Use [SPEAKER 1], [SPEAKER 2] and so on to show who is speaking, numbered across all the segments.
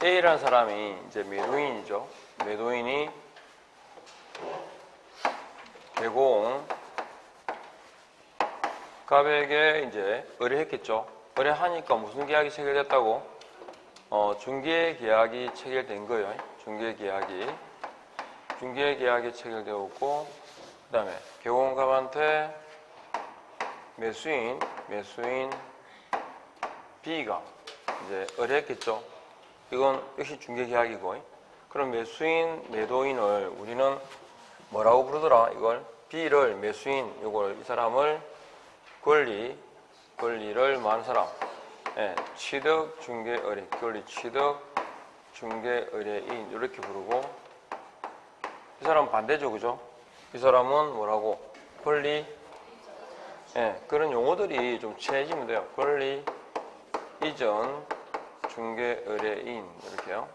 [SPEAKER 1] A라는 사람이 이제 매도인이죠. 매도인이 개공 갑에게 이제 의뢰했겠죠. 의뢰하니까 무슨 계약이 체결됐다고? 중개 계약이 체결된 거예요. 중개 계약이 체결되었고, 그 다음에 개공갑한테 매수인 B가 이제 의뢰했겠죠. 이건 역시 중개 계약이고, 그럼 매도인을 우리는 뭐라고 부르더라? 이걸 B를 매수인, 이 사람을 권리를 많은 사람, 취득 중개 의뢰, 권리 취득 중개 의뢰인 이렇게 부르고, 이 사람은 반대죠, 그죠? 이 사람은 뭐라고? 권리, 그런 용어들이 좀 친해지면 돼요. 권리 이전 중개 의뢰인 이렇게요.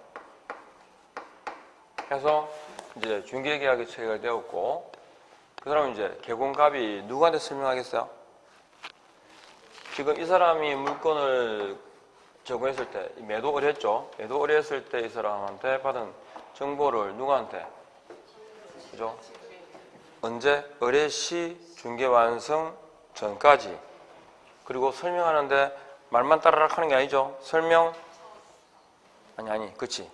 [SPEAKER 1] 해서 이제 중개 계약이 체결되었고, 그 사람은 이제 개공갑이 누구한테 설명하겠어요? 지금 이 사람이 물건을 제공했을 때 매도 의뢰했죠. 매도 의뢰했을 때 이 사람한테 받은 정보를 누구한테? 그죠? 언제? 의뢰 시 중개 완성 전까지. 그리고 설명하는데 말만 따라락 하는 게 아니죠. 그치.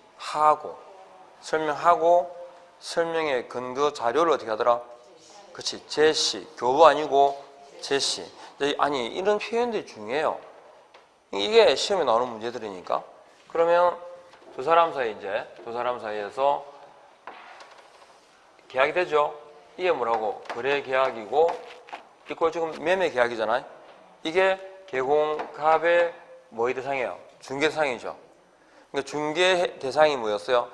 [SPEAKER 1] 설명하고 설명의 근거 자료를 어떻게 하더라? 그치. 제시. 교부 아니고 제시. 아니, 이런 표현들이 중요해요. 이게 시험에 나오는 문제들이니까. 그러면 두 사람 사이에서 계약이 되죠. 이게 뭐라고? 거래 계약이고, 이거 지금 매매 계약이잖아요. 이게 개공갑의 뭐의 대상이에요? 중개 대상이죠. 그러니까 중개 대상이 뭐였어요?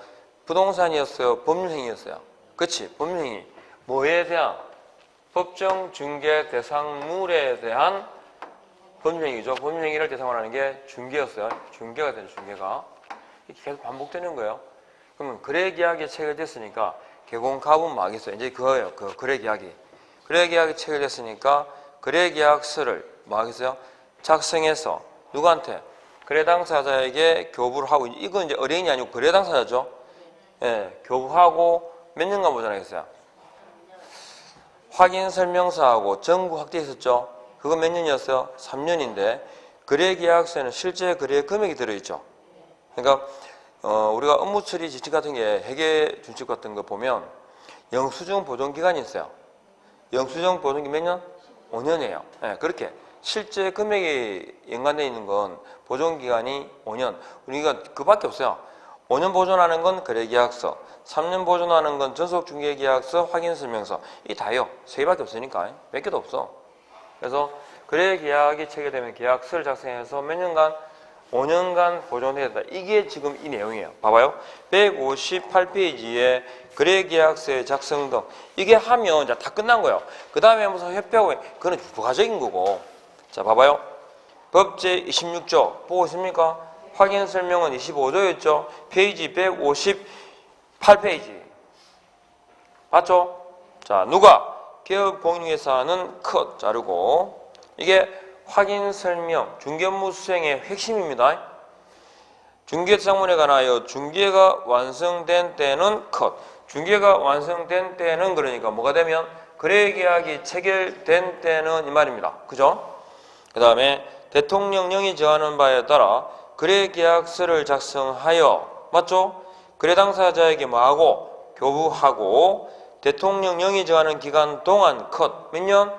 [SPEAKER 1] 부동산이었어요? 법률행위였어요? 그치? 법률행위. 뭐에 대한? 법정 중개 대상물에 대한 법률행위죠. 법률행위를 대상으로 하는 게 중개였어요. 중개가 되는 중개가. 이렇게 계속 반복되는 거예요. 그러면 거래계약이 체결됐으니까 개공갑은 뭐 하겠어요? 이제 그거예요. 그 거래계약이. 거래계약이 체결됐으니까 거래계약서를 뭐 하겠어요? 작성해서 누구한테? 거래 당사자에게 교부를 하고, 이건 이제 의뢰인이 아니고 거래 당사자죠. 교부하고 몇 년간 보존하겠어요? 확인 설명서하고 정부 확대했었죠. 그거 몇 년이었어요? 3년인데 거래계약서에는 실제 거래 금액이 들어있죠. 그러니까 우리가 업무 처리 지침 같은 게 회계 준칙 같은 거 보면 영수증 보존 기간이 있어요. 영수증 보존 기간 몇 년? 5년이에요. 그렇게 실제 금액이 연관되어 있는 건 보존 기간이 5년. 우리가 그밖에 없어요. 5년 보존하는 건 거래계약서, 3년 보존하는 건 전속중개계약서, 확인설명서. 이게 다예요. 3개밖에 없으니까. 몇 개도 없어. 그래서 거래계약이 체결되면 계약서를 작성해서 몇 년간? 5년간 보존해야 된다. 이게 지금 이 내용이에요. 봐봐요. 158페이지에 거래계약서의 작성 등 이게 하면 이제 다 끝난 거예요. 그 다음에 무슨 협회하고 그건 부가적인 거고. 자, 봐봐요. 법제 26조 보고 있습니까? 확인 설명은 25조였죠. 페이지 158페이지. 맞죠? 자, 누가? 개업공인회사는 컷 자르고, 이게 확인 설명, 중개업무 수행의 핵심입니다. 중개상문에 관하여 중개가 완성된 때는 컷. 중개가 완성된 때는 그러니까 뭐가 되면 거래계약이 체결된 때는 이 말입니다. 그죠? 그 다음에 대통령령이 정하는 바에 따라 거래계약서를 작성하여, 맞죠? 거래 당사자에게 뭐하고? 교부하고, 대통령령이 정하는 기간 동안 컷. 몇 년?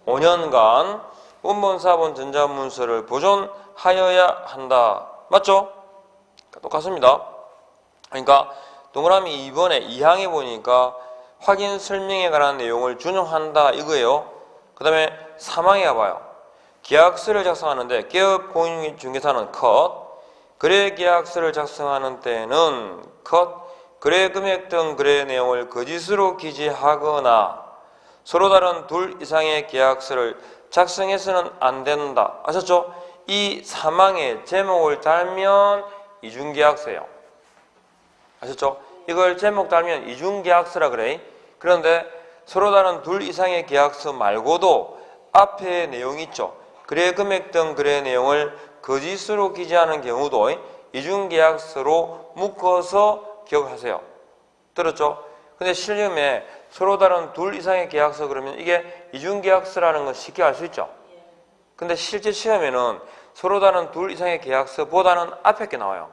[SPEAKER 1] 5년간 원본, 사본, 전자문서를 보존하여야 한다. 맞죠? 똑같습니다. 그러니까 동그라미 2번에 2항에 보니까 확인 설명에 관한 내용을 준용한다 이거예요. 그 다음에 3항에 가봐요. 계약서를 작성하는데 개업공인중개사는 컷, 거래계약서를 작성하는 때는 컷, 거래금액 등 거래 내용을 거짓으로 기재하거나 서로 다른 둘 이상의 계약서를 작성해서는 안 된다. 아셨죠? 이 3항의 제목을 달면 이중계약서예요. 아셨죠? 이걸 제목 달면 이중계약서라 그래. 그런데 서로 다른 둘 이상의 계약서 말고도 앞에 내용이 있죠. 거래 금액 등 거래 내용을 거짓으로 기재하는 경우도 이중계약서로 묶어서 기억하세요. 들었죠? 근데 실험에 서로 다른 둘 이상의 계약서 그러면 이게 이중계약서라는 건 쉽게 알 수 있죠? 근데 실제 시험에는 서로 다른 둘 이상의 계약서보다는 앞에 게 나와요.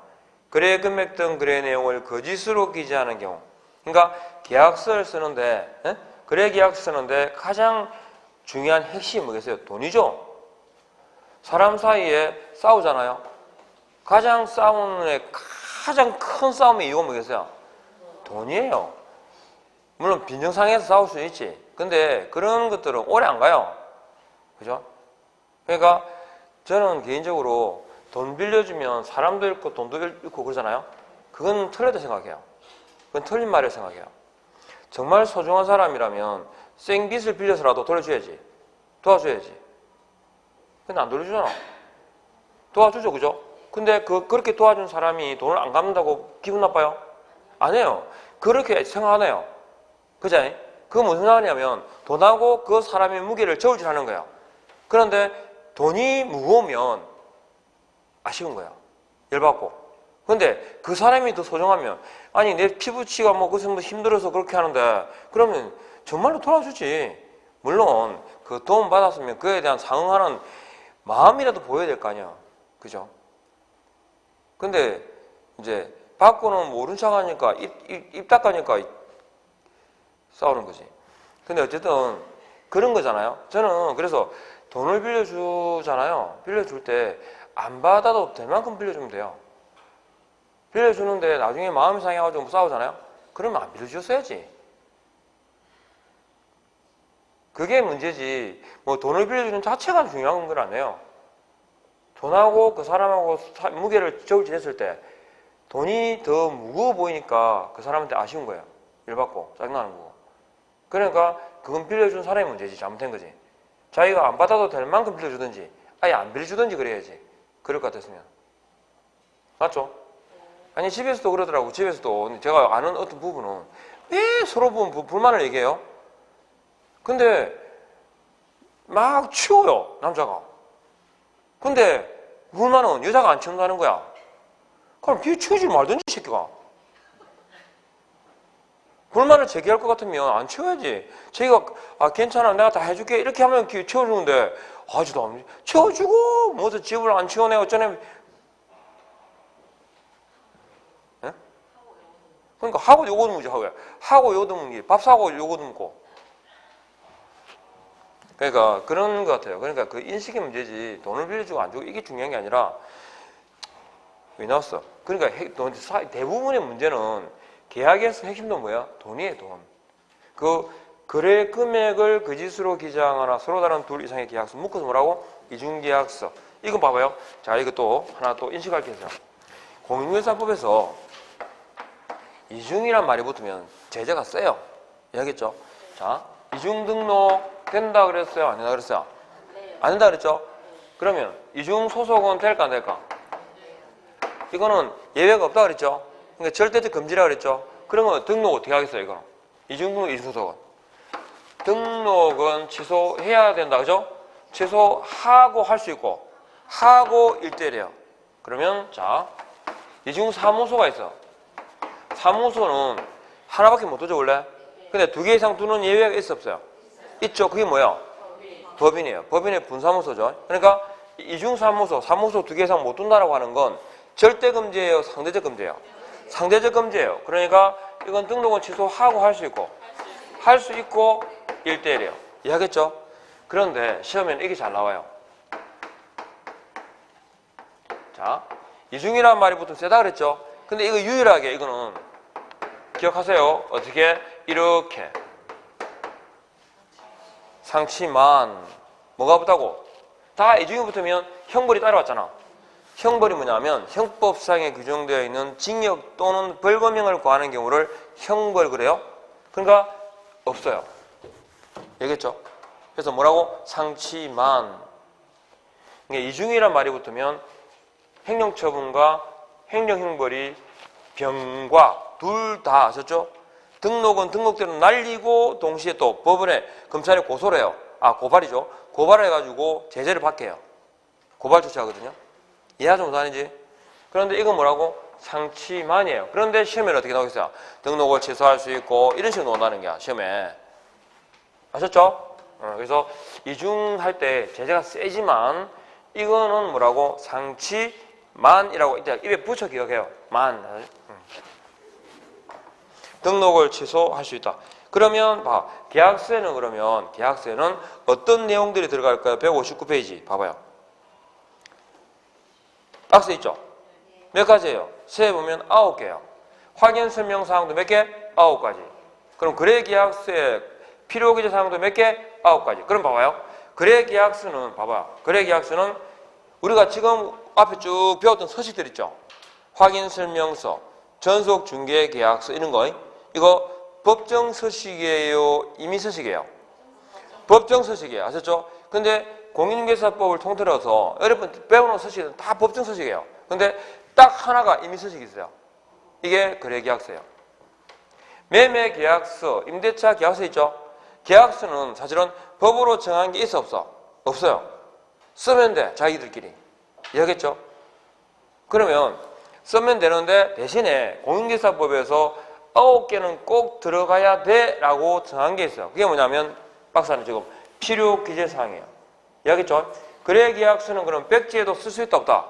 [SPEAKER 1] 거래 금액 등 거래 내용을 거짓으로 기재하는 경우. 그러니까 계약서를 쓰는데, 거래 계약서 쓰는데 가장 중요한 핵심이 뭐겠어요? 돈이죠? 사람 사이에 싸우잖아요. 가장 싸우는 가장 큰 싸움의 이유가 뭐겠어요? 돈이에요. 물론 빈정상에서 싸울 수 있지. 근데 그런 것들은 오래 안 가요. 그죠? 그러니까 저는 개인적으로 돈 빌려주면 사람도 잃고 돈도 잃고 그러잖아요. 그건 틀렸다 생각해요. 그건 틀린 말이라고 생각해요. 정말 소중한 사람이라면 생빚을 빌려서라도 돌려줘야지. 도와줘야지. 근데 안 돌려주잖아. 도와주죠, 그죠? 근데 그렇게 도와준 사람이 돈을 안 갚는다고 기분 나빠요? 안 해요. 그렇게 생각하네요. 그죠? 그거 무슨 말이냐면 돈하고 그 사람의 무게를 저울질 하는 거예요. 그런데 돈이 무거우면 아쉬운 거야. 열받고. 근데 그 사람이 더 소중하면, 아니 내 피부치가 그것은 힘들어서 그렇게 하는데 그러면 정말로 돌아주지. 물론 그 도움 받았으면 그에 대한 상응하는 마음이라도 보여야 될 거 아니야. 그죠? 근데 이제 받고는 모른 척 하니까 입 닦으니까 싸우는 거지. 근데 어쨌든 그런 거잖아요. 저는 그래서 돈을 빌려주잖아요. 빌려줄 때 안 받아도 될 만큼 빌려주면 돼요. 빌려주는데 나중에 마음이 상해가지고 싸우잖아요. 그러면 안 빌려줬어야지. 그게 문제지. 돈을 빌려주는 자체가 중요한 건 아니에요. 돈하고 그 사람하고 무게를 저울 지냈을 때 돈이 더 무거워 보이니까 그 사람한테 아쉬운 거예요. 열받고 짜증나는 거고. 그러니까 그건 빌려준 사람의 문제지. 잘못된 거지. 자기가 안 받아도 될 만큼 빌려주든지 아예 안 빌려주든지 그래야지. 그럴 것 같았으면. 맞죠? 아니 집에서도 그러더라고. 집에서도 제가 아는 어떤 부부는 왜 서로 불만을 얘기해요? 근데 막 치워요. 남자가. 근데 불만은 여자가 안 치운다는 거야. 그럼 뒤에 치우지 말든지 새끼가. 불만을 제기할 것 같으면 안 치워야지. 자기가 괜찮아 내가 다 해줄게 이렇게 하면 치워주는데 아주도 안 치워주고 뭐서 집을 안 치워내 어쩌네. 예? 그러니까 하고 요거 묻지 하고 요거 묻기 밥 사고 요거 묻고. 그러니까 그런 것 같아요. 그러니까 그 인식의 문제지 돈을 빌려주고 안 주고 이게 중요한 게 아니라 왜 나왔어? 그러니까 대부분의 문제는 계약에서 핵심도 뭐야? 돈이에요, 돈. 그 거래 금액을 거짓으로 기재하거나 서로 다른 둘 이상의 계약서 묶어서 뭐라고? 이중계약서. 이건 봐봐요. 자, 이것도 하나 또 인식할 게 있어요. 공인중개사법에서 이중이란 말이 붙으면 제재가 세요. 이해하겠죠? 자, 이중 등록 된다 그랬어요? 안 된다 그랬어요? 안 된다 그랬죠? 그러면 이중 소속은 될까 안 될까? 이거는 예외가 없다 그랬죠? 그러니까 절대적 금지라 그랬죠? 그러면 등록 어떻게 하겠어요, 이거는? 이중 등록, 이중 소속은. 등록은 취소해야 된다, 그죠? 취소하고 할 수 있고, 하고 1대1이에요. 그러면, 자, 이중 사무소가 있어. 사무소는 하나밖에 못 두죠, 원래? 근데 2개 이상 두는 예외가 있어, 없어요? 있죠. 그게 뭐야? 법인이에요. 법인의 분사무소죠. 그러니까 이중사무소, 사무소 2개 이상 못 둔다라고 하는 건 절대 금지예요, 상대적 금지예요? 상대적 금지예요. 그러니까 이건 등록은 취소하고 할 수 있고 1대1이에요. 이해하겠죠? 그런데 시험에는 이게 잘 나와요. 자, 이중이라는 말이 보통 세다 그랬죠? 근데 이거 유일하게 이거는 기억하세요. 어떻게? 이렇게 상치만 뭐가 붙다고? 다 이중이 붙으면 형벌이 따라왔잖아. 형벌이 뭐냐면 형법상에 규정되어 있는 징역 또는 벌금형을 고하는 경우를 형벌 그래요. 그러니까 없어요. 알겠죠? 그래서 뭐라고? 상치만. 그러니까 이중이란 말이 붙으면 행정처분과 행정형벌이 병과 둘 다 아셨죠? 등록은 등록대로 날리고 동시에 또 법원에 검찰에 고소를 해요. 고발이죠. 고발을 해가지고 제재를 받게 해요. 고발 조치하거든요. 이해하지 못하는지? 그런데 이건 뭐라고? 상치만이에요. 그런데 시험에는 어떻게 나오겠어요? 등록을 취소할 수 있고 이런 식으로 나온다는 거야, 시험에. 아셨죠? 그래서 이중할 때 제재가 세지만 이거는 뭐라고? 상치만이라고 이제 입에 붙여 기억해요. 만. 등록을 취소할 수 있다. 그러면 봐. 계약서에는 그러면 계약서에는 어떤 내용들이 들어갈까요? 159페이지 봐봐요. 박스 있죠? 몇 가지예요? 세에 보면 9개예요. 확인 설명 사항도 몇 개? 9가지. 그럼 거래 계약서에 필요 기재 사항도 몇 개? 9가지. 그럼 봐봐요. 거래 계약서는 봐봐. 거래 계약서는 우리가 지금 앞에 쭉 배웠던 서식들 있죠? 확인 설명서, 전속 중개 계약서 이런 거. 이거 법정 서식이에요? 임의 서식이에요? 법정 서식이에요. 아셨죠? 근데 공인중개사법을 통틀어서 여러분 배우는 서식은 다 법정 서식이에요. 근데 딱 하나가 임의 서식이 있어요. 이게 거래계약서예요. 매매계약서, 임대차 계약서 있죠? 계약서는 사실은 법으로 정한 게 있어 없어? 없어요. 쓰면 돼. 자기들끼리. 이해하겠죠? 그러면 쓰면 되는데 대신에 공인중개사법에서 9개는 꼭 들어가야 돼 라고 정한 게 있어요. 그게 뭐냐면 박사는 지금 필요 기재사항이에요. 이해하겠죠? 거래계약서는 그럼 백지에도 쓸 수 있다 없다?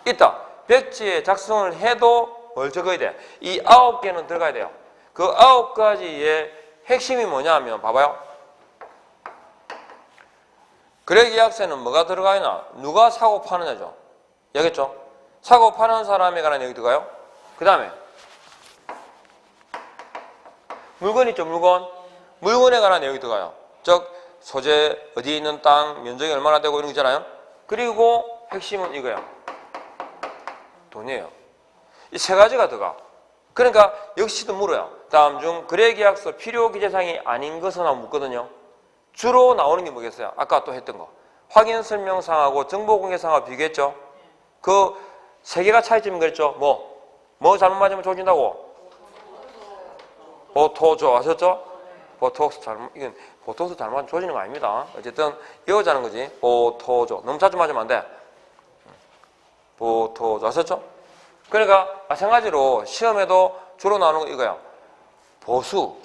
[SPEAKER 1] 있다. 백지에 작성을 해도 뭘 적어야 돼? 이 9개는 들어가야 돼요. 그 9가지의 핵심이 뭐냐면 봐봐요. 거래계약서에는 뭐가 들어가냐? 누가 사고 파느냐죠. 이해하겠죠? 사고 파는 사람에 관한 내용이 들어가요. 그 다음에 물건 있죠, 물건. 물건에 관한 내용이 들어가요. 즉 소재, 어디에 있는 땅, 면적이 얼마나 되고 이런 거 있잖아요. 그리고 핵심은 이거예요. 돈이에요. 이 세 가지가 들어가. 그러니까 역시도 물어요. 다음 중 거래계약서 필요 기재사항이 아닌 것은 하고 묻거든요. 주로 나오는 게 뭐겠어요? 아까 또 했던 거. 확인 설명사항하고 정보공개사항하고 비교했죠. 그 세 개가 차이점이 그랬죠. 뭐 잘못 맞으면 조진다고? 보토조 아셨죠? 보톡스 잘못, 이건 보톡스 잘못 맞으면 조지는 거 아닙니다. 어쨌든 이어자는 거지. 보토조. 너무 자주 맞으면 안 돼. 보토조 아셨죠? 그러니까 마찬가지로 시험에도 주로 나오는 거 이거야. 보수,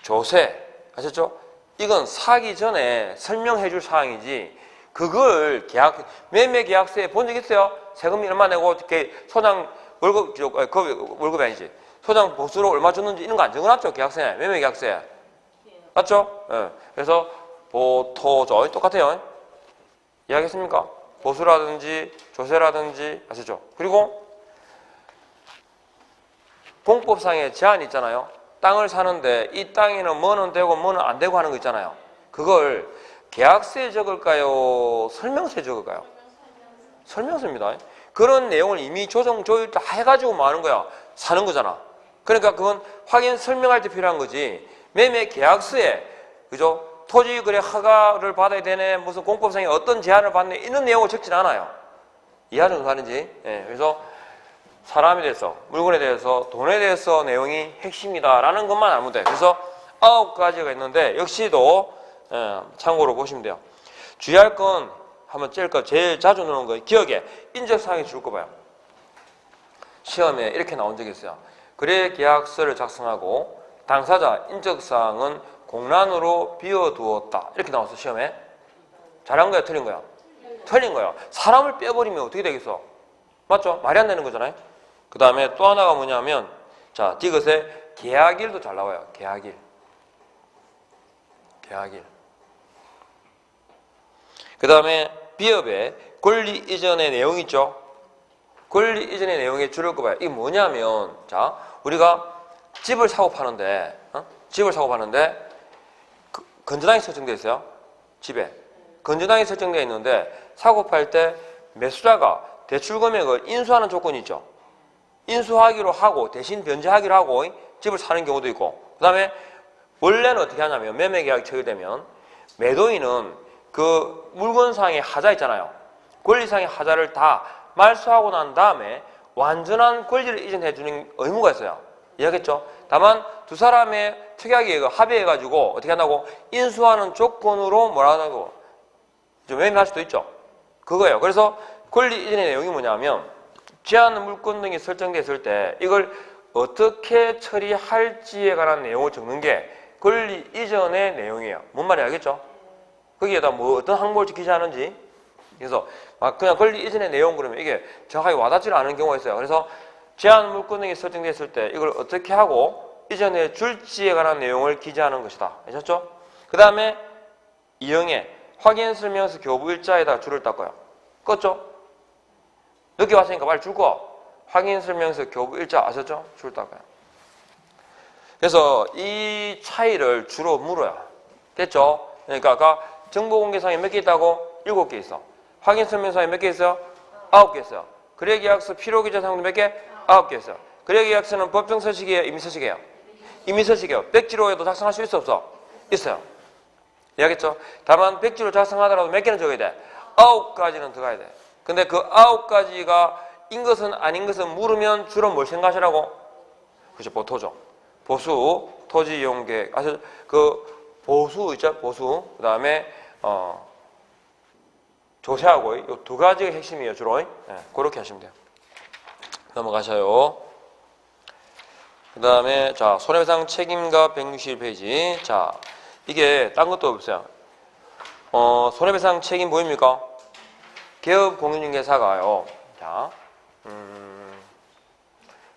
[SPEAKER 1] 조세 아셨죠? 이건 사기 전에 설명해 줄 사항이지 그걸 매매 계약서에 본 적 있어요? 세금이 얼마 내고 이렇게 소장 월급이 아니지. 소장 보수로 얼마 줬는지 이런 거 안 적어놨죠? 계약서에, 매매 계약서에. 맞죠? 네. 그래서 보토조 똑같아요. 이해하겠습니까? 보수라든지 조세라든지 아시죠? 그리고 공법상의 제한이 있잖아요. 땅을 사는데 이 땅에는 뭐는 되고 뭐는 안 되고 하는 거 있잖아요. 그걸 계약서에 적을까요? 설명서에 적을까요? 설명서입니다. 그런 내용을 이미 조정, 조율 다 해가지고 뭐 하는 거야? 사는 거잖아. 그러니까 그건 확인 설명할 때 필요한 거지. 매매 계약서에, 그죠? 토지 거래 허가를 받아야 되네, 무슨 공법상에 어떤 제한을 받네, 이런 내용을 적진 않아요. 이해하는 거 하는지. 예, 그래서 사람에 대해서, 물건에 대해서, 돈에 대해서 내용이 핵심이다라는 것만 알면 돼. 그래서 9가지가 있는데 역시도 참고로 보시면 돼요. 주의할 건 한번 제일 자주 나오는 거 기억에 인적사항이 줄 거 봐요. 시험에 이렇게 나온 적이 있어요. 거래 계약서를 작성하고 당사자 인적사항은 공란으로 비워두었다. 이렇게 나왔어 시험에. 잘한 거야 틀린 거야? 틀린 거야. 사람을 빼버리면 어떻게 되겠어? 맞죠? 말이 안 되는 거잖아요. 그 다음에 또 하나가 뭐냐면 자 디귿에 계약일도 잘 나와요. 계약일. 그 다음에 비업에 권리 이전의 내용 있죠. 권리 이전의 내용에 줄을 거 봐요. 이게 뭐냐면 자 우리가 집을 사고 파는데 건전항이 설정되어 있어요. 집에 건전항이 설정되어 있는데 사고 팔 때 매수자가 대출 금액을 인수하는 조건이 있죠. 인수하기로 하고 대신 변제하기로 하고 집을 사는 경우도 있고 그 다음에 원래는 어떻게 하냐면 매매계약이 체결되면 매도인은 그 물건상의 하자 있잖아요. 권리상의 하자를 다 말소하고 난 다음에 완전한 권리를 이전해 주는 의무가 있어요. 이해하겠죠? 다만 두 사람의 특약이 합의해가지고 어떻게 한다고? 인수하는 조건으로 뭐라 하냐고 좀 매매할 수도 있죠. 그거예요. 그래서 권리 이전의 내용이 뭐냐면 제한 물권 등이 설정됐을 때 이걸 어떻게 처리할지에 관한 내용을 적는 게 권리 이전의 내용이에요. 뭔 말인지 알겠죠? 거기에다 뭐 어떤 항목을 지키지 않은지. 그래서 막 그냥 권리 이전의 내용 그러면 이게 정확하게 와닿지 않은 경우가 있어요. 그래서 제한 물권 등이 설정됐을 때 이걸 어떻게 하고 이전에 줄지에 관한 내용을 기재하는 것이다. 아셨죠? 그 다음에 2형에 확인 설명서 교부 일자에다 줄을 닦아요. 껐죠? 늦게 왔으니까 빨리 줄 거. 확인 설명서 교부 일자 아셨죠? 줄 닦아요. 그래서 이 차이를 주로 물어요. 됐죠? 그러니까 아까 정보공개사항이 몇 개 있다고? 7개 있어. 확인 설명서에 몇 개 있어요? 9개 있어요. 거래계약서 필요기재사항도 몇 개? 9개 있어요. 거래계약서는 법정 서식이에요? 임의 서식이에요? 임의 서식이에요. 백지로에도 작성할 수 있어 없어? 있어요. 이해하겠죠? 다만 백지로 작성하더라도 몇 개는 적어야 돼? 9가지는 들어가야 돼. 근데 그 9가지가 인 것은 아닌 것은 물으면 주로 뭘 생각하시라고? 그렇죠. 보토죠. 보수, 토지 이용 계획. 아시죠? 그 보수 있죠? 보수. 그 다음에 조세하고 이 두 가지가 핵심이에요. 주로. 네, 그렇게 하시면 돼요. 넘어가셔요. 그 다음에 자 손해배상 책임과 161페이지. 자 이게 딴 것도 없어요. 손해배상 책임 보입니까? 개업 공인중개사가요. 자,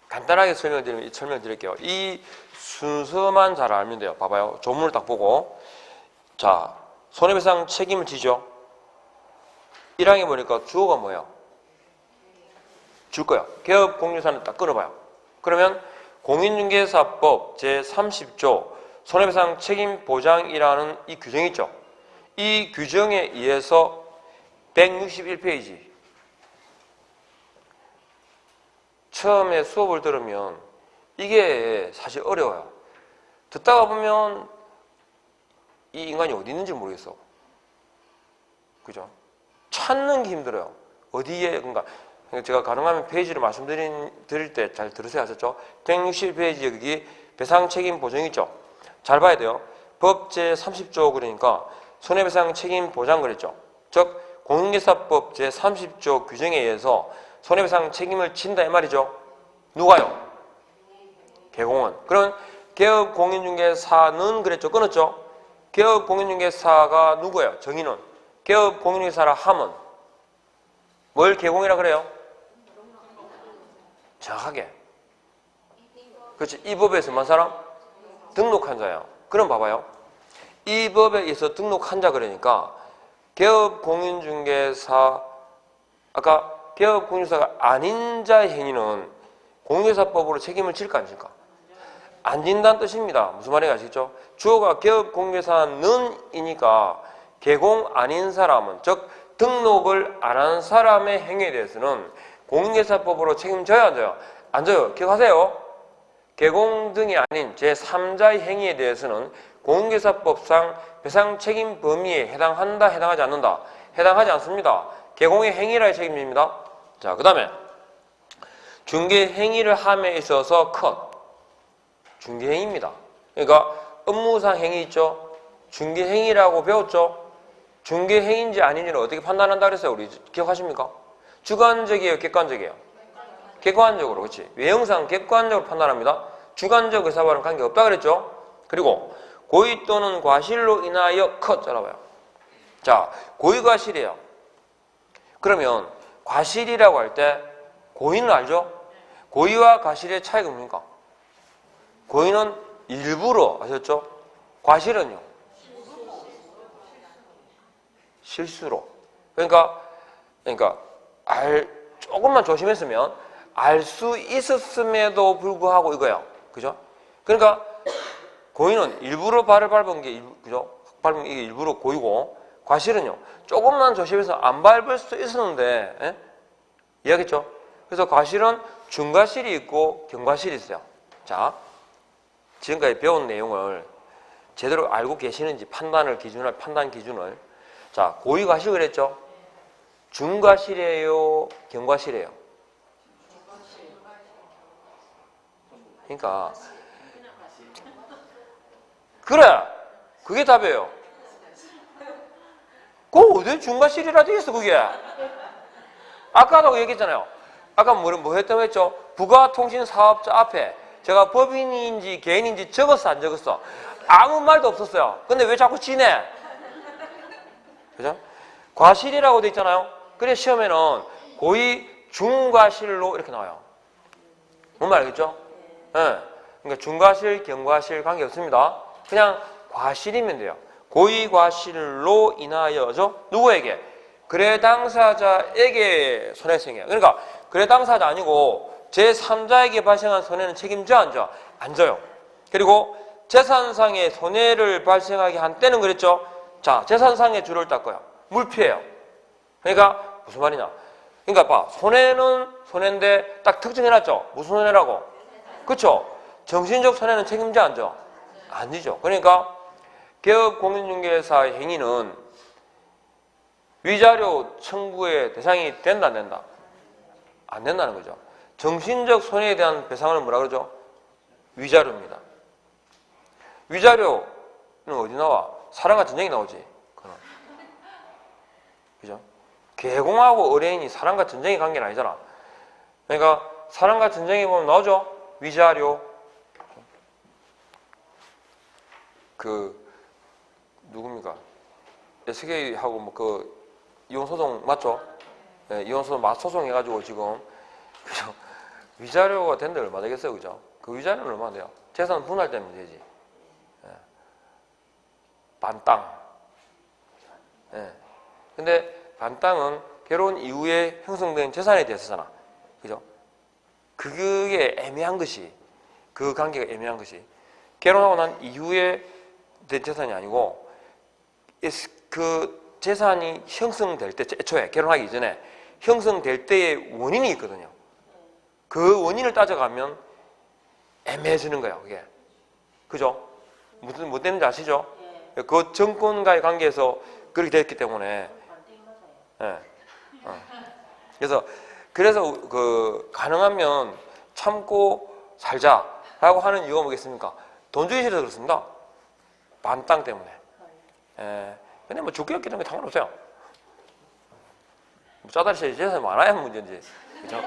[SPEAKER 1] 간단하게 설명드릴게요. 이 순서만 잘 알면 돼요. 봐봐요. 조문을 딱 보고. 자, 손해배상 책임을 지죠. 1항에 보니까 주어가 뭐예요? 줄 거예요. 개업 공인중개사는 딱 끊어봐요. 그러면 공인중개사법 제30조 손해배상 책임 보장이라는 이 규정이 있죠. 이 규정에 의해서 161페이지 처음에 수업을 들으면 이게 사실 어려워요. 듣다가 보면 이 인간이 어디 있는지 모르겠어. 그죠? 찾는 게 힘들어요. 어디에, 그러니까 제가 가능하면 페이지를 말씀드릴 때 잘 들으세요. 하셨죠? 161페이지에 여기 배상 책임 보정 있죠? 잘 봐야 돼요. 법 제30조 그러니까 손해배상 책임 보장 그랬죠? 즉 공인중개사법 제30조 규정에 의해서 손해배상 책임을 진다 이 말이죠. 누가요? 개공은. 그럼 개업 공인중개사는 그랬죠. 끊었죠. 개업 공인중개사가 누구예요? 정의는. 개업 공인중개사라 하면 뭘 개공이라 그래요? 정확하게. 그렇지. 이 법에서 만 사람? 등록한 자예요. 그럼 봐봐요. 이 법에 의해서 등록한 자 그러니까 개업 공인중개사 아까 개업 공인중개사가 아닌 자의 행위는 공인중개사법으로 책임을 질까 안 질까? 안 진다는 뜻입니다. 무슨 말인지 아시겠죠? 주어가 개업 공인중개사는 이니까 개공 아닌 사람은 즉 등록을 안 한 사람의 행위에 대해서는 공인중개사법으로 책임져야 안 져요? 안 져요. 기억하세요. 개공 등이 아닌 제3자의 행위에 대해서는 공인중개사법상 배상 책임 범위에 해당한다, 해당하지 않는다? 해당하지 않습니다. 개공의 행위라의 책임입니다. 자, 그 다음에 중개 행위를 함에 있어서 컷. 중개 행위입니다. 그러니까 업무상 행위 있죠? 중개 행위라고 배웠죠? 중개 행위인지 아닌지는 어떻게 판단한다 그랬어요? 우리 기억하십니까? 주관적이에요, 객관적이에요? 객관적으로, 그렇지? 외형상 객관적으로 판단합니다. 주관적 의사와는 관계없다 그랬죠? 그리고 고의 또는 과실로 인하여 컷 잘라봐요. 자, 고의과실이에요. 그러면 과실이라고 할 때 고의는 알죠? 고의와 과실의 차이가 뭡니까? 고의는 일부러, 아셨죠? 과실은요? 실수로. 그러니까 조금만 조심했으면 알 수 있었음에도 불구하고 이거예요. 그죠? 그러니까 고의는 일부러 발을 밟은 게 그죠? 밟은 이게 일부러 고의고 과실은요. 조금만 조심해서 안 밟을 수 있었는데 예? 이해하겠죠? 그래서 과실은 중과실이 있고 경과실이 있어요. 자, 지금까지 배운 내용을 제대로 알고 계시는지 판단 기준을 자, 고의 과실 그랬죠? 중과실이에요? 경과실이에요? 그러니까 그래! 그게 답이에요. 그거 어디 중과실이라 되어 있어 그게? 아까도 얘기했잖아요. 아까 뭐 했다고 했죠? 부가통신사업자 앞에 제가 법인인지 개인인지 적었어, 안 적었어? 아무 말도 없었어요. 근데 왜 자꾸 지내? 그죠? 과실이라고 돼 있잖아요. 그래 시험에는 고의 중과실로 이렇게 나와요. 뭔 말 알겠죠? 예. 네. 그러니까 중과실, 경과실 관계 없습니다. 그냥 과실이면 돼요. 고의 과실로 인하여죠. 누구에게? 거래 당사자에게 손해생겨요. 그러니까 거래 당사자 아니고 제3자에게 발생한 손해는 책임져 안 져? 안 져요. 그리고 재산상의 손해를 발생하게 한 때는 그랬죠. 자, 재산상의 줄을 닦아요. 물피해요. 그러니까 무슨 말이냐? 그러니까 봐, 손해는 손해인데 딱 특정해놨죠. 무슨 손해라고? 그렇죠? 정신적 손해는 책임져 안 져? 안 지죠. 그러니까 개업 공인중개사의 행위는 위자료 청구의 대상이 된다 안 된다? 안 된다는 거죠. 정신적 손해에 대한 배상을 뭐라 그러죠? 위자료입니다. 위자료는 어디 나와? 사랑과 전쟁이 나오지. 그죠? 개공하고 의뢰인이 사랑과 전쟁의 관계는 아니잖아. 그러니까 사랑과 전쟁에 보면 나오죠? 위자료. 누굽니까? SK하고 뭐 이혼소송 맞죠? 네, 이혼소송 맞소송 해가지고 지금 그죠? 위자료가 된데 얼마 되겠어요, 그죠? 그 위자료는 얼마 돼요? 재산 분할되면 되지. 네. 반땅. 네. 근데 반땅은 결혼 이후에 형성된 재산에 대해서잖아. 그죠? 그게 애매한 것이, 그 관계가 애매한 것이, 결혼하고 난 이후에 된 재산이 아니고, 그 재산이 형성될 때, 애초에 결혼하기 이전에 형성될 때의 원인이 있거든요. 그 원인을 따져가면 애매해지는 거예요, 그게. 그죠? 뭐 때문인지 아시죠? 그 정권과의 관계에서 그렇게 됐기 때문에. 예. 그래서 가능하면 참고 살자라고 하는 이유가 뭐겠습니까? 돈주의실에서 그렇습니다. 반땅 때문에. 예. 근데 뭐 죽게 없기 때문에 상관없어요. 짜다리 재산이 많아야 문제인지. 그죠?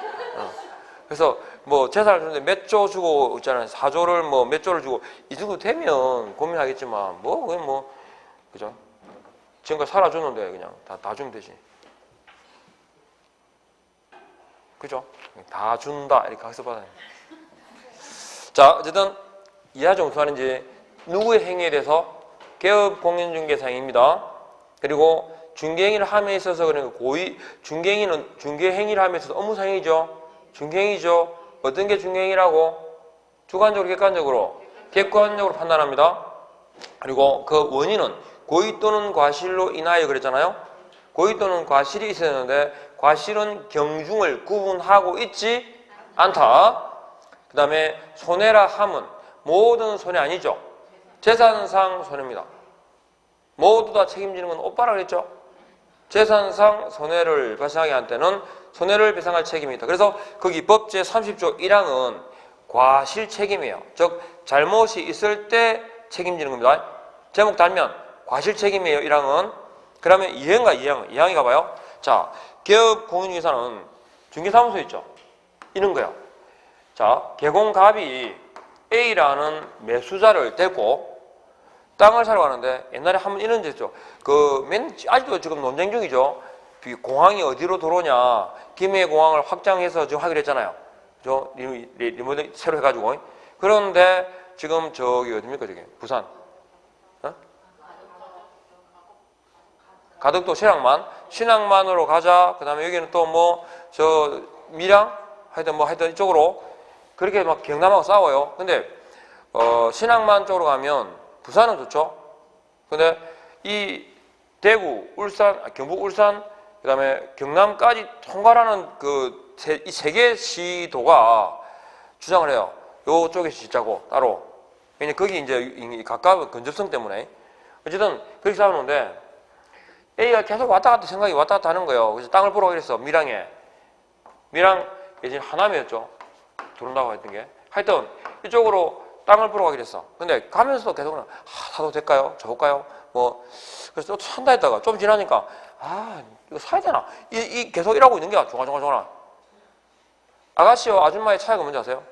[SPEAKER 1] 그래서 뭐 재산을 주는데 몇 조 주고 있잖아요. 4조를 뭐 몇 조를 주고 이 정도 되면 고민하겠지만 그건 그죠? 지금까지 살아주는데 그냥 다 주면 되지. 그죠? 다 준다 이렇게 학습받아요. 자, 어쨌든 이해하죠? 무슨 말인지. 누구의 행위에 대해서? 개업 공인중개사 행위입니다. 그리고 중개행위를 함에 있어서 그러니까 중개행위는 중개행위를 함에 있어서 업무상행위죠. 중개행위죠. 어떤 게 중개행위라고? 주관적으로 객관적으로? 객관적으로 판단합니다. 그리고 그 원인은 고의 또는 과실로 인하여 그랬잖아요. 고의 또는 과실이 있어야 되는데 과실은 경중을 구분하고 있지 않다. 그 다음에 손해라 함은 모든 손해 아니죠. 재산상 손해입니다. 모두 다 책임지는 건 오빠라 그랬죠. 재산상 손해를 발생하게 한 때는 손해를 배상할 책임이 있다. 그래서 거기 법 제30조 1항은 과실 책임이에요. 즉 잘못이 있을 때 책임지는 겁니다. 제목 달면 과실 책임이에요. 1항은. 그러면 2항과 2항이 가봐요. 자, 개업 공인중개사는 중개사무소 있죠. 이런 거야. 자, 개공갑이 A라는 매수자를 데리고 땅을 사러 가는데 옛날에 한번 이런 적 있죠. 아직도 지금 논쟁 중이죠. 공항이 어디로 들어오냐. 김해공항을 확장해서 지금 하기로 했잖아요. 리모델 새로 해가지고. 그런데 지금 저기 어딥니까 저기 부산. 가덕도 신항만으로 가자. 그 다음에 여기는 또 밀양? 하여튼 이쪽으로 그렇게 막 경남하고 싸워요. 근데, 신항만 쪽으로 가면 부산은 좋죠. 근데 이 대구, 경북, 울산, 그 다음에 경남까지 통과하는 이 세 개 시도가 주장을 해요. 요쪽에서 짓자고, 따로. 왜냐면 거기 이제 가까운 근접성 때문에. 어쨌든 그렇게 싸우는데, A가 계속 생각이 왔다 갔다 하는 거예요. 그래서 땅을 보러 가기로 했어, 밀양 예전에 하남이었죠. 들어온다고 했던 게. 하여튼, 이쪽으로 땅을 보러 가기로 했어. 근데 가면서도 계속 사도 될까요? 줘볼까요? 그래서 또 산다 했다가 좀 지나니까, 이거 사야 되나? 계속 일하고 있는 거야. 종아. 아가씨와 아줌마의 차이가 뭔지 아세요?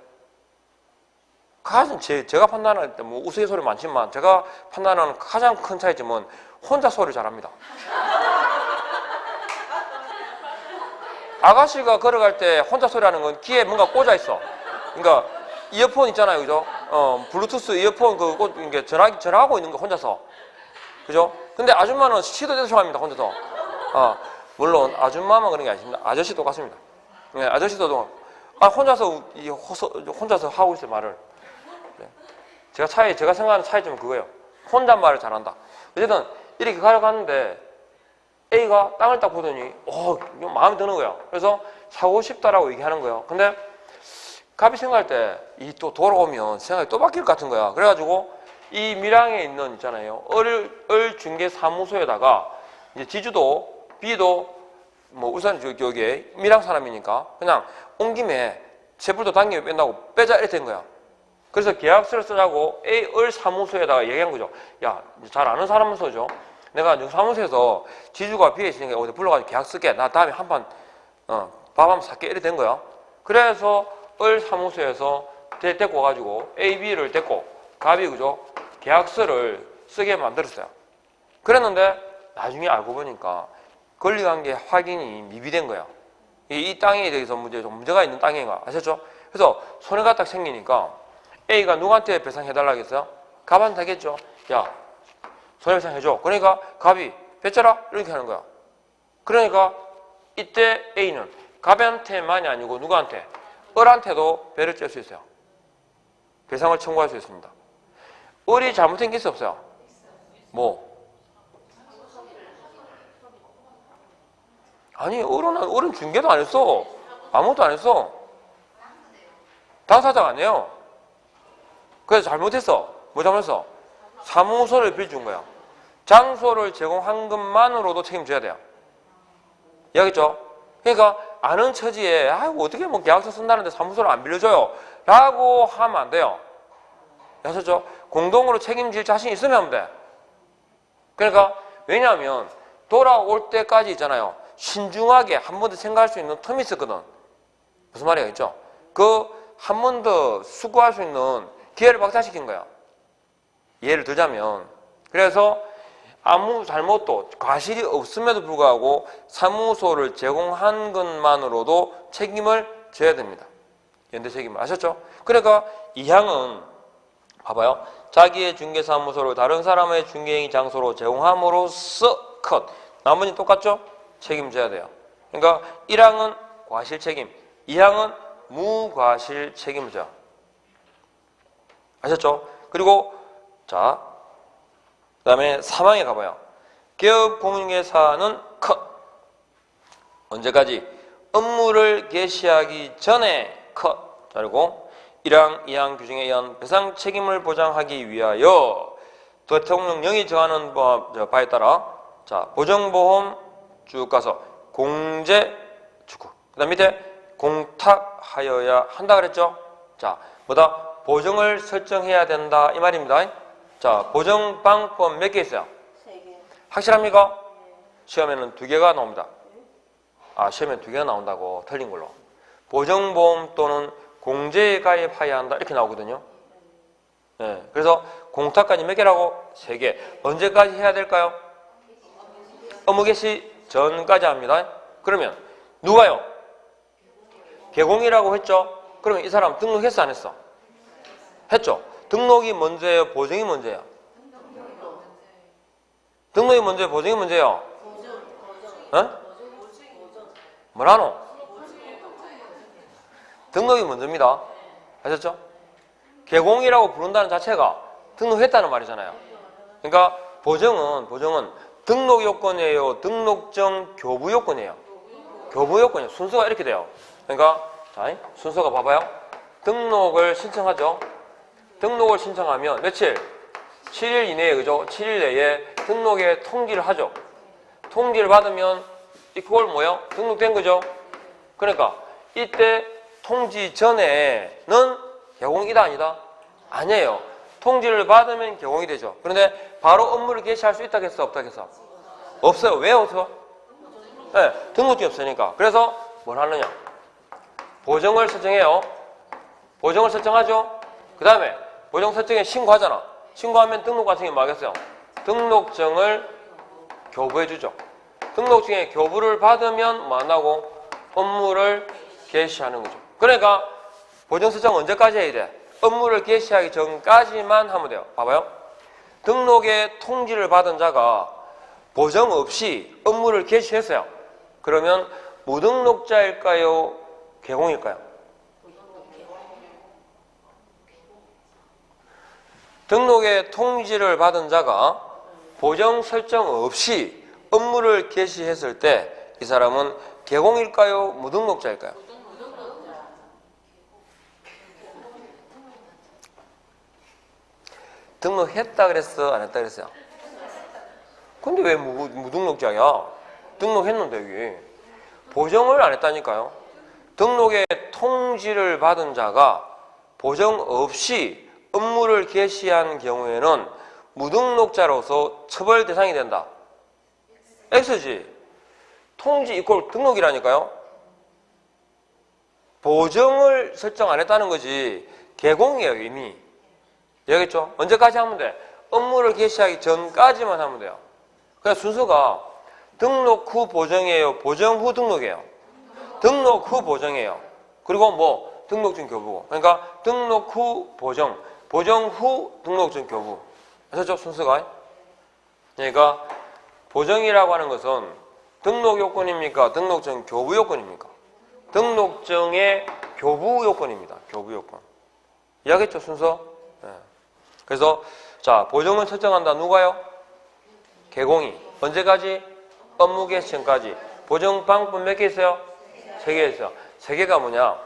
[SPEAKER 1] 가장 제가 판단할 때 뭐 우스갯소리 많지만 제가 판단하는 가장 큰 차이점은 혼자 소리 잘합니다. 아가씨가 걸어갈 때 혼자 소리하는 건 귀에 뭔가 꽂아 있어. 그러니까 이어폰 있잖아요, 그죠? 블루투스 이어폰 이게 전화하고 있는 거 혼자서, 그죠? 근데 아줌마는 시도 때도 좋아합니다, 혼자서. 물론 아줌마만 그런 게 아닙니다. 아저씨 똑같습니다. 네, 아저씨도 혼자서 하고 있어요, 말을. 네. 제가 생각하는 차이점은 그거예요. 혼잣말을 잘한다. 어쨌든 이렇게 가려가는데 A가 땅을 딱 보더니 마음에 드는 거야. 그래서 사고 싶다라고 얘기하는 거예요. 근데 갑이 생각할 때 이 또 돌아오면 생각이 또 바뀔 것 같은 거야. 그래가지고 이 밀양에 있는 있잖아요. 을중개사무소에다가 이제 지주도 B도 뭐 울산 여기에 밀양 사람이니까 그냥 온 김에 채불도 당김에 뺀다고 빼자 이렇게 된 거야. 그래서 계약서를 쓰자고 을 사무소에다가 얘기한 거죠. 야, 잘 아는 사람으로서죠. 내가 사무소에서 지주가 B에 있으니까 어디 불러가지고 계약 쓸게. 나 다음에 한판 밥 한번 살게 이렇게 된 거야. 그래서 을 사무소에서 데리고 와가지고 A, B를 데리고 갑이 그죠? 계약서를 쓰게 만들었어요. 그랬는데 나중에 알고 보니까 권리관계 확인이 미비된 거야. 이 땅에 대해서 문제가 있는 땅인가 아셨죠? 그래서 손해가 딱 생기니까 A가 누구한테 배상해달라고 했어요? 갑한테 하겠죠. 야, 손해배상 해줘. 그러니까 갑이 뱉어라 이렇게 하는 거야. 그러니까 이때 A는 갑한테만이 아니고 누구한테? 을한테도 배를 쬐 수 있어요. 배상을 청구할 수 있습니다. 을이 잘못된 게 있어 없어요? 뭐? 아니 을은 중개도 안 했어. 아무것도 안 했어. 당사자가 아니에요. 그래서 잘못했어. 뭐 잘못했어? 사무소를 빌려준 거야. 장소를 제공한 것만으로도 책임져야 돼요. 이해하겠죠? 그러니까 아는 처지에 어떻게 뭐 계약서 쓴다는데 사무소를 안 빌려줘요 라고 하면 안 돼요. 아셨죠? 공동으로 책임질 자신 있으면 하면 돼. 그러니까 왜냐하면 돌아올 때까지 있잖아요. 신중하게 한 번 더 생각할 수 있는 텀이 있었거든. 무슨 말이겠죠? 한 번 더 수고할 수 있는 기회를 박탈시킨 거야. 예를 들자면 그래서 아무 잘못도 과실이 없음에도 불구하고 사무소를 제공한 것만으로도 책임을 져야 됩니다. 연대 책임을 아셨죠? 그러니까 이 항은 봐봐요. 자기의 중개사무소를 다른 사람의 중개행위 장소로 제공함으로써 컷. 나머지는 똑같죠? 책임져야 돼요. 그러니까 1항은 과실 책임, 2항은 무과실 책임을 져. 아셨죠? 그리고 자, 그 다음에 3항에 가봐요. 개업 공인중개사는 컷. 언제까지? 업무를 개시하기 전에 컷. 자, 그리고 1항, 2항 규정에 의한 배상 책임을 보장하기 위하여 대통령령이 정하는 바에 따라 자, 보정보험 쭉 가서 공제 축구. 그 다음 밑에 공탁하여야 한다 그랬죠? 자, 뭐다? 보정을 설정해야 된다 이 말입니다. 자, 보정 방법 몇 개 있어요?
[SPEAKER 2] 3개.
[SPEAKER 1] 확실합니까? 시험에는 2개가 나옵니다. 시험에 2개가 나온다고 틀린 걸로. 보정보험 또는 공제에 가입해야 한다 이렇게 나오거든요. 네, 그래서 공탁까지 몇 개라고? 3개. 언제까지 해야 될까요? 업무 개시 전까지 합니다. 그러면 누가요? 개공이라고 했죠? 그러면 이 사람 등록했어 안 했어? 했죠? 등록이 먼저예요? 보정이 먼저예요? 등록이 먼저예요? 보정이 먼저예요? 뭐라노? 등록이 먼저입니다. 아셨죠? 개공이라고 부른다는 자체가 등록했다는 말이잖아요. 그러니까 보정은 등록 요건이에요? 등록정 교부 요건이에요? 교부 요건이에요. 순서가 이렇게 돼요. 그러니까 자, 순서가 봐봐요. 등록을 신청하죠. 등록을 신청하면 며칠? 7일 이내에 그죠? 7일 내에 등록에 통지를 하죠. 통지를 받으면 이걸 뭐예요? 등록된 거죠. 그러니까 이때 통지 전에는 개공이다 아니다? 아니에요. 통지를 받으면 개공이 되죠. 그런데 바로 업무를 개시할 수 있다고 했어? 없다고 했어? 없어요. 왜 없어? 네, 등록증이 없으니까. 그래서 뭘 하느냐? 보정을 설정해요. 보정을 설정하죠. 그 다음에 보정 설정에 신고하잖아. 신고하면 등록 과정이 뭐 하겠어요? 등록증을 교부해주죠. 등록증에 교부를 받으면 뭐 한다고? 업무를 개시하는 거죠. 그러니까 보정 설정 언제까지 해야 돼? 업무를 개시하기 전까지만 하면 돼요. 봐봐요. 등록의 통지를 받은 자가 보정 없이 업무를 개시했어요. 그러면 무등록자일까요? 개공일까요? 등록의 통지를 받은 자가 보정 설정 없이 업무를 개시했을 때 이 사람은 개공일까요? 무등록자일까요? 등록했다 그랬어? 안 했다 그랬어요? 근데 왜 무등록자야? 등록했는데 여기 보정을 안 했다니까요. 등록의 통지를 받은 자가 보정 없이 업무를 개시한 경우에는 무등록자로서 처벌 대상이 된다. X지. 통지 이꼴 등록이라니까요. 보정을 설정 안 했다는 거지 개공이에요 이미. 알겠죠? 언제까지 하면 돼? 업무를 개시하기 전까지만 하면 돼요. 그래서 순서가 등록 후 보정이에요? 보정 후 등록이에요? 등록 후 보정이에요. 그리고 뭐 등록증 교부고. 그러니까 등록 후 보정, 보정 후 등록증 교부. 아셨죠? 순서가. 그러니까 보정이라고 하는 것은 등록 요건입니까? 등록증 교부 요건입니까? 등록증의 교부 요건입니다. 교부 요건. 이해하겠죠? 순서? 네. 그래서 자 보정을 설정한다. 누가요? 개공이. 언제까지? 업무 개시 전까지. 보정 방법 몇 개 있어요? 3개 있어요. 3개가 뭐냐?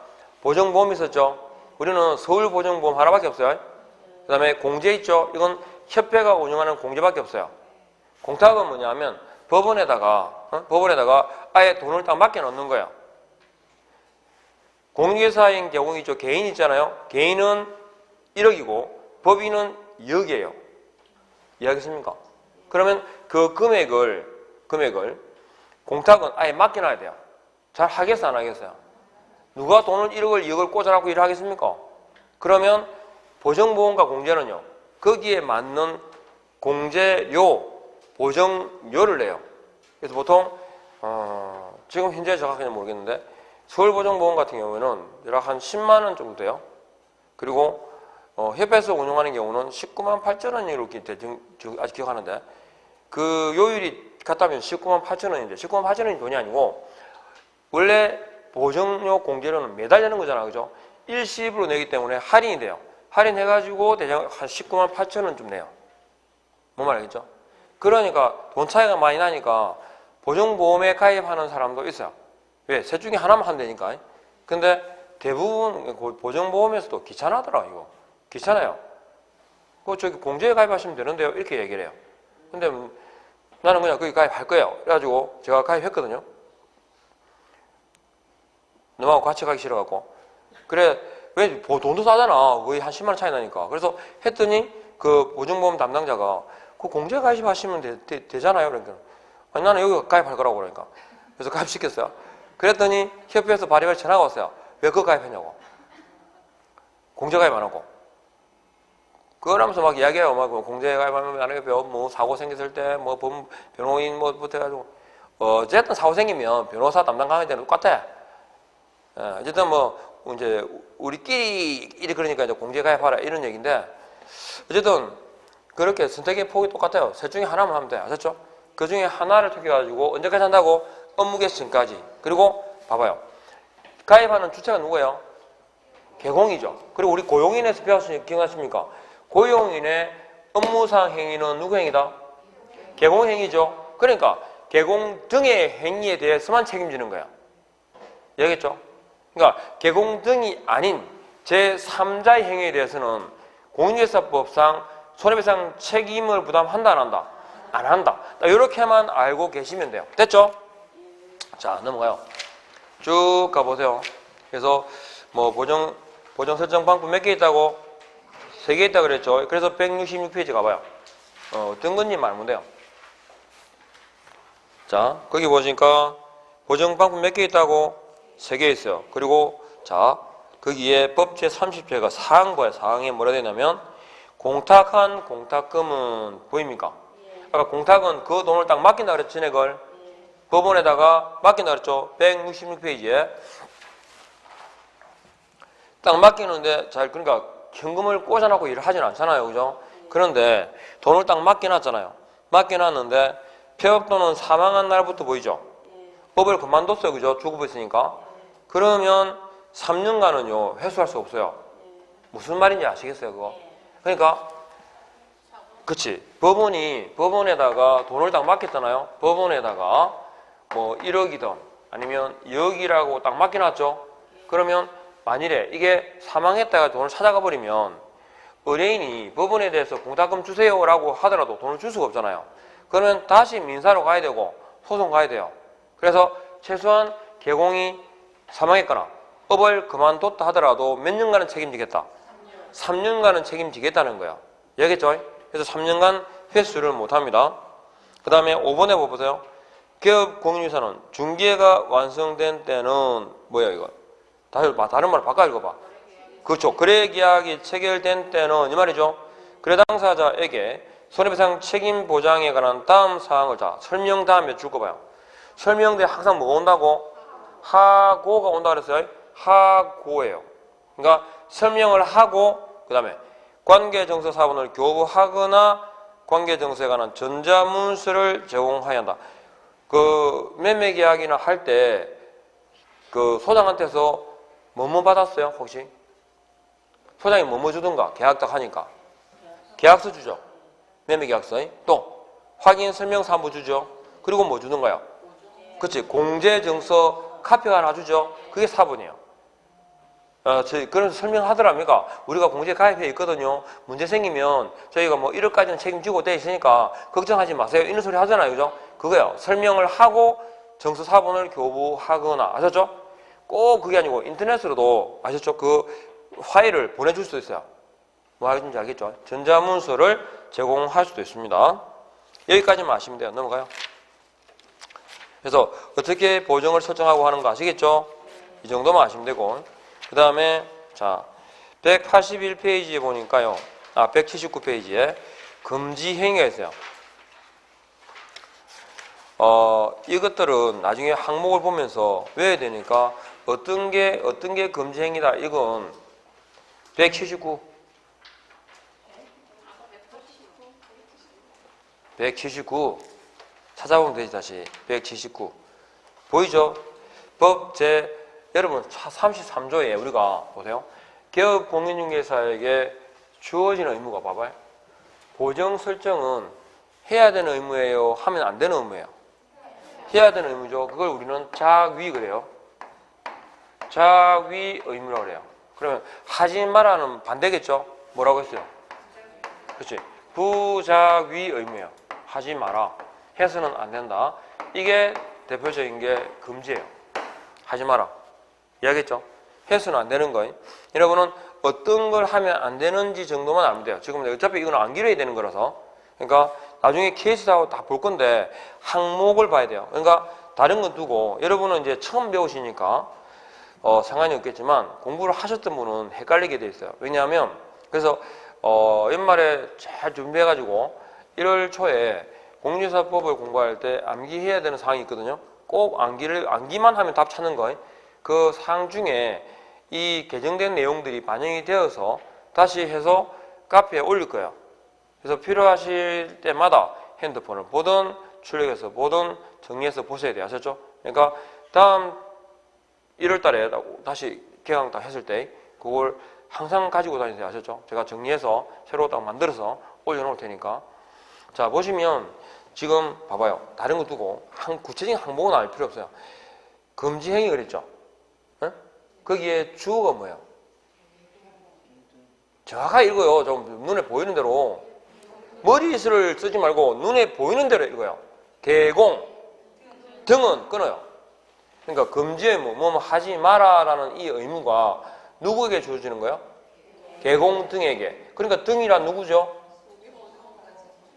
[SPEAKER 1] 보정보험 있었죠? 우리는 서울보정보험 하나밖에 없어요. 그 다음에 공제 있죠? 이건 협회가 운영하는 공제밖에 없어요. 공탁은 뭐냐면 법원에다가 아예 돈을 딱 맡겨 놓는 거예요. 공개사인 개공이죠. 개인 있잖아요. 개인은 1억이고 법인은 2억이에요. 이해하겠습니까? 그러면 그 금액을 공탁은 아예 맡겨놔야 돼요. 잘 하겠어 안 하겠어요? 누가 돈을 1억을 2억을 꽂아놓고 일을 하겠습니까? 그러면 보정보험과 공제는요. 거기에 맞는 공제료, 보정료를 내요. 그래서 보통 지금 현재 정확히는 모르겠는데 서울보정보험 같은 경우에는 대략 한 10만 원 정도 돼요. 그리고 협회에서 운영하는 경우는 19만 8천 원으로 아직 기억하는데 그 요율이 같다면 19만 8천 원인데 19만 8천 원이 돈이 아니고 원래 보정료 공제료는 매달 내는 거잖아. 그죠? 일시불로 내기 때문에 할인이 돼요. 할인해가지고 대략 한 19만 8천 원 좀 내요. 뭔 말이겠죠? 그러니까 돈 차이가 많이 나니까 보정보험에 가입하는 사람도 있어요. 왜? 셋 중에 하나만 한다니까. 근데 대부분 보정보험에서도 귀찮아하더라, 이거. 귀찮아요. 저기 공제에 가입하시면 되는데요. 이렇게 얘기를 해요. 근데 나는 그냥 거기 가입할 거예요. 그래가지고 제가 가입했거든요. 너하고 같이 가기 싫어갖고. 그래, 왜 돈도 싸잖아. 거의 한 10만 원 차이 나니까. 그래서 했더니 그 보증보험 담당자가 그 공제 가입하시면 되잖아요. 그러니까. 아니, 나는 여기 가입할 거라고 그러니까. 그래서 가입시켰어요. 그랬더니 협회에서 바리바리 전화가 왔어요. 왜 그거 가입했냐고. 공제 가입 안 하고. 그러면서 막 이야기해요. 막 공제 가입하면 만약에 뭐 사고 생겼을 때 뭐 변호인 뭐부터 해가지고 어쨌든 사고 생기면 변호사 담당 강의 되는 똑같아. 어쨌든 뭐 이제 우리끼리 이래 그러니까 이제 공제 가입하라 이런 얘기인데 어쨌든 그렇게 선택의 폭이 똑같아요. 셋 중에 하나만 하면 돼. 아셨죠? 그 중에 하나를 택해가지고 언제까지 한다고? 업무 개시 전까지. 그리고 봐봐요. 가입하는 주체가 누구예요? 개공이죠. 그리고 우리 고용인에서 배웠으니 기억나십니까? 고용인의 업무상 행위는 누구 행위다? 개공 행위죠. 그러니까 개공 등의 행위에 대해서만 책임지는 거야. 알겠죠? 그러니까 개공 등이 아닌 제3자의 행위에 대해서는 공인중개사법상 손해배상 책임을 부담한다 안 한다? 안 한다. 이렇게만 알고 계시면 돼요. 됐죠? 자, 넘어가요. 쭉 가보세요. 그래서 뭐 보정 설정 방법 몇 개 있다고? 3개 있다고 그랬죠. 그래서 166페이지 가봐요. 등근님 말면 돼요. 자, 거기 보시니까 보정 방법 몇 개 있다고? 3개 있어요. 그리고 자, 거기에 법 제30조가 사항과의 사항에 뭐라 되냐면 공탁한 공탁금은 보입니까? 아까 공탁은 그 돈을 딱 맡긴다 그랬죠, 진액을. 법원에다가 맡긴다 그랬죠. 166페이지에. 딱 맡기는데 잘 그러니까 현금을 꽂아놓고 일을 하진 않잖아요. 그죠? 그런데 돈을 딱 맡겨놨잖아요. 맡겨놨는데 폐업도는 사망한 날부터 보이죠? 법을 그만뒀어요. 그죠? 주급했으니까. 그러면 3년간은요 회수할 수 없어요. 무슨 말인지 아시겠어요? 그거? 그러니까 그치. 법원에다가 돈을 딱 맡겼잖아요. 법원에다가 뭐 1억이든 아니면 2억이라고 딱 맡겨놨죠. 그러면 만일에 이게 사망했다가 돈을 찾아가 버리면 의뢰인이 법원에 대해서 공탁금 주세요라고 하더라도 돈을 줄 수가 없잖아요. 그러면 다시 민사로 가야 되고 소송 가야 돼요. 그래서 최소한 개공이 사망했거나 법을 그만뒀다 하더라도 몇 년간은 책임지겠다? 3년간은 책임지겠다는 거야. 알겠죠? 그래서 3년간 회수를 못합니다. 그 다음에 5번에 보세요. 기업 공인유사는 중개가 완성된 때는 뭐야 이거? 다른 말로 바꿔 읽어봐. 그렇죠. 거래계약이 체결된 때는 이 말이죠. 거래 당사자에게 손해배상 책임 보장에 관한 다음 사항을 자 설명 다음에 줄 거 봐요. 설명대 항상 뭐가 온다고? 하고가 온다 그랬어요. 하고예요. 그러니까 설명을 하고 그 다음에 관계정서 사본을 교부하거나 관계정서에 관한 전자문서를 제공해야 한다. 그 매매계약이나 할 때 그 소장한테서 뭐뭐 받았어요? 혹시? 소장이 뭐뭐 주든가? 계약 딱 하니까. 계약서 주죠. 매매계약서. 또 확인 설명사무 주죠. 그리고 뭐 주든가요? 그치. 공제정서 카피가 하나 주죠. 그게 4번이에요. 그래서 설명하더랍니까? 우리가 공제 가입해 있거든요. 문제 생기면 저희가 뭐 1억까지는 책임지고 돼 있으니까 걱정하지 마세요. 이런 소리 하잖아요. 그죠? 그거요. 설명을 하고 정서 4번을 교부하거나. 아셨죠? 꼭 그게 아니고 인터넷으로도 아셨죠? 그 파일을 보내줄 수도 있어요. 뭐 하는지 알겠죠? 전자문서를 제공할 수도 있습니다. 여기까지만 아시면 돼요. 넘어가요. 그래서 어떻게 보정을 설정하고 하는 거 아시겠죠? 이 정도만 아시면 되고. 그 다음에 자 181페이지에 보니까요. 179페이지에 금지 행위가 있어요. 이것들은 나중에 항목을 보면서 외워야 되니까 어떤 게 금지 행위다. 이건 179 찾아보면 되지. 다시 179 보이죠? 법 여러분 33조에 우리가 보세요. 기업 공인중개사에게 주어진 의무가 봐봐요. 보정 설정은 해야 되는 의무예요? 하면 안 되는 의무예요? 해야 되는 의무죠. 그걸 우리는 작위 그래요. 작위 의무라고 그래요. 그러면 하지 말라는 반대겠죠? 뭐라고 했어요? 그렇지. 부작위 의무예요. 하지 마라. 해서는 안 된다. 이게 대표적인 게 금지예요. 하지 마라. 이해하겠죠? 해서는 안 되는 거예요. 여러분은 어떤 걸 하면 안 되는지 정도만 알면 돼요. 지금 어차피 이건 안 기록해야 되는 거라서. 그러니까 나중에 케이스하고 다 볼 건데 항목을 봐야 돼요. 그러니까 다른 건 두고 여러분은 이제 처음 배우시니까 상관이 없겠지만 공부를 하셨던 분은 헷갈리게 돼 있어요. 왜냐하면 그래서 연말에 잘 준비해가지고 1월 초에 공인중개사법을 공부할 때 암기해야 되는 사항이 있거든요. 꼭 암기만 하면 답 찾는 거예요. 그 사항 중에 이 개정된 내용들이 반영이 되어서 다시 해서 카페에 올릴 거예요. 그래서 필요하실 때마다 핸드폰을 보든 출력해서 보든 정리해서 보셔야 돼요. 아셨죠? 그러니까 다음 1월 달에 다시 개강 딱 했을 때 그걸 항상 가지고 다니세요. 아셨죠? 제가 정리해서 새로 딱 만들어서 올려놓을 테니까. 자, 보시면 지금 봐봐요. 다른 거 두고 구체적인 항목은 알 필요 없어요. 금지 행위 그랬죠? 네? 거기에 주어가 뭐예요? 정확하게 읽어요. 좀 눈에 보이는 대로. 머리를 쓰지 말고 눈에 보이는 대로 읽어요. 개공, 등은 끊어요. 그러니까 금지의 뭐 하지 마라라는 이 의무가 누구에게 주어지는 거예요? 개공 등에게. 그러니까 등이란 누구죠?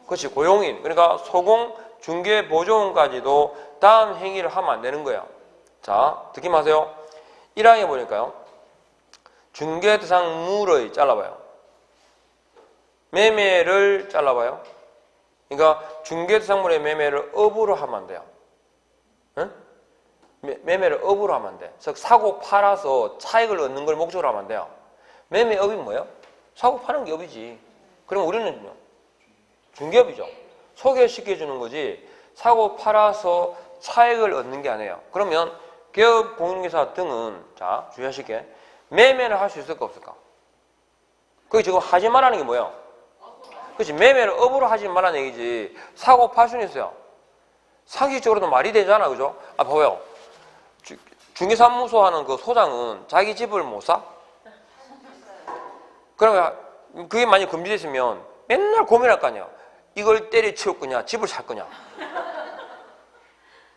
[SPEAKER 1] 그렇지, 고용인. 그러니까 소공, 중개, 보조원까지도 다음 행위를 하면 안 되는 거예요. 자, 듣기 마세요. 1항에 보니까요. 중개 대상물의 잘라봐요. 매매를 잘라봐요. 그러니까 중개 대상물의 매매를 업으로 하면 안 돼요. 응? 매매를 업으로 하면 안 돼. 즉 사고 팔아서 차익을 얻는 걸 목적으로 하면 안 돼요. 매매업이 뭐예요? 사고 파는 게 업이지. 그럼 우리는요? 중개업이죠. 소개시켜주는 거지 사고 팔아서 차익을 얻는 게 아니에요. 그러면 기업 공인중개사 등은 자 주의하실게 매매를 할 수 있을까 없을까? 그게 지금 하지 말라는 게 뭐예요? 그렇지 매매를 업으로 하지 말라는 얘기지 사고 팔 수는 있어요. 상식적으로도 말이 되잖아 그죠? 아 봐봐요. 중개사무소 하는 그 소장은 자기 집을 못 사? 그러면 그게 만약 금지됐으면 맨날 고민할 거 아니야. 이걸 때려치울 거냐 집을 살 거냐.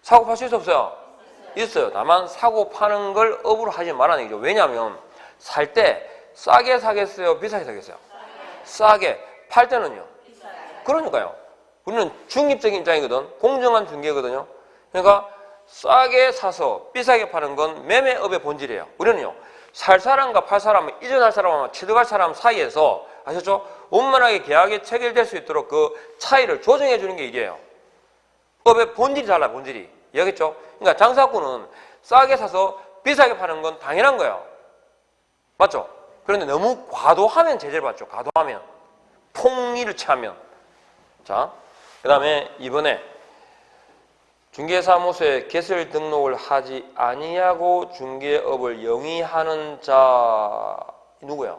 [SPEAKER 1] 사고 팔 수 있어 없어요? 있어요. 다만 사고 파는 걸 업으로 하지 말라는 얘기죠. 왜냐하면 살 때 싸게 사겠어요? 비싸게 사겠어요? 싸게. 팔 때는요? 그러니까요. 우리는 중립적인 입장이거든. 공정한 중개거든요. 그러니까 싸게 사서 비싸게 파는 건 매매업의 본질이에요. 우리는요. 살 사람과 팔 사람, 이전할 사람과 취득할 사람 사이에서 아셨죠? 원만하게 계약이 체결될 수 있도록 그 차이를 조정해 주는 게 이게요. 업의 본질이 달라요. 본질이. 이해하겠죠? 그러니까 장사꾼은 싸게 사서 비싸게 파는 건 당연한 거예요. 맞죠? 그런데 너무 과도하면 제재를 받죠. 과도하면. 폭리를 취하면. 자, 그 다음에 이번에 중개사무소에 개설 등록을 하지 아니하고 중개업을 영위하는 자 누구야?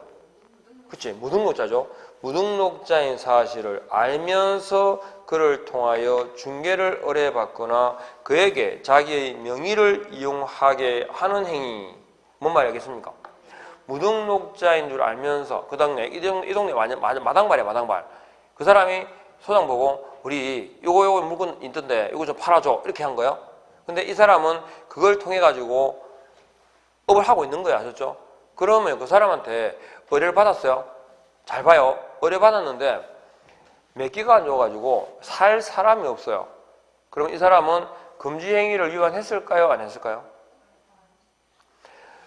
[SPEAKER 1] 그치? 무등록자죠. 무등록자인 사실을 알면서 그를 통하여 중개를 의뢰받거나 그에게 자기의 명의를 이용하게 하는 행위. 뭔 말이겠습니까? 무등록자인 줄 알면서 그 당시에 이 동네 완전 마당발이야 마당발. 그 사람이 소장 보고 우리 요거 물건 있던데 이거 좀 팔아줘 이렇게 한 거예요. 근데 이 사람은 그걸 통해 가지고 업을 하고 있는 거야. 아셨죠? 그러면 그 사람한테 의뢰를 받았어요. 잘 봐요. 의뢰 받았는데 몇 개가 안 줘가지고 살 사람이 없어요. 그럼 이 사람은 금지 행위를 위반했을까요? 안 했을까요?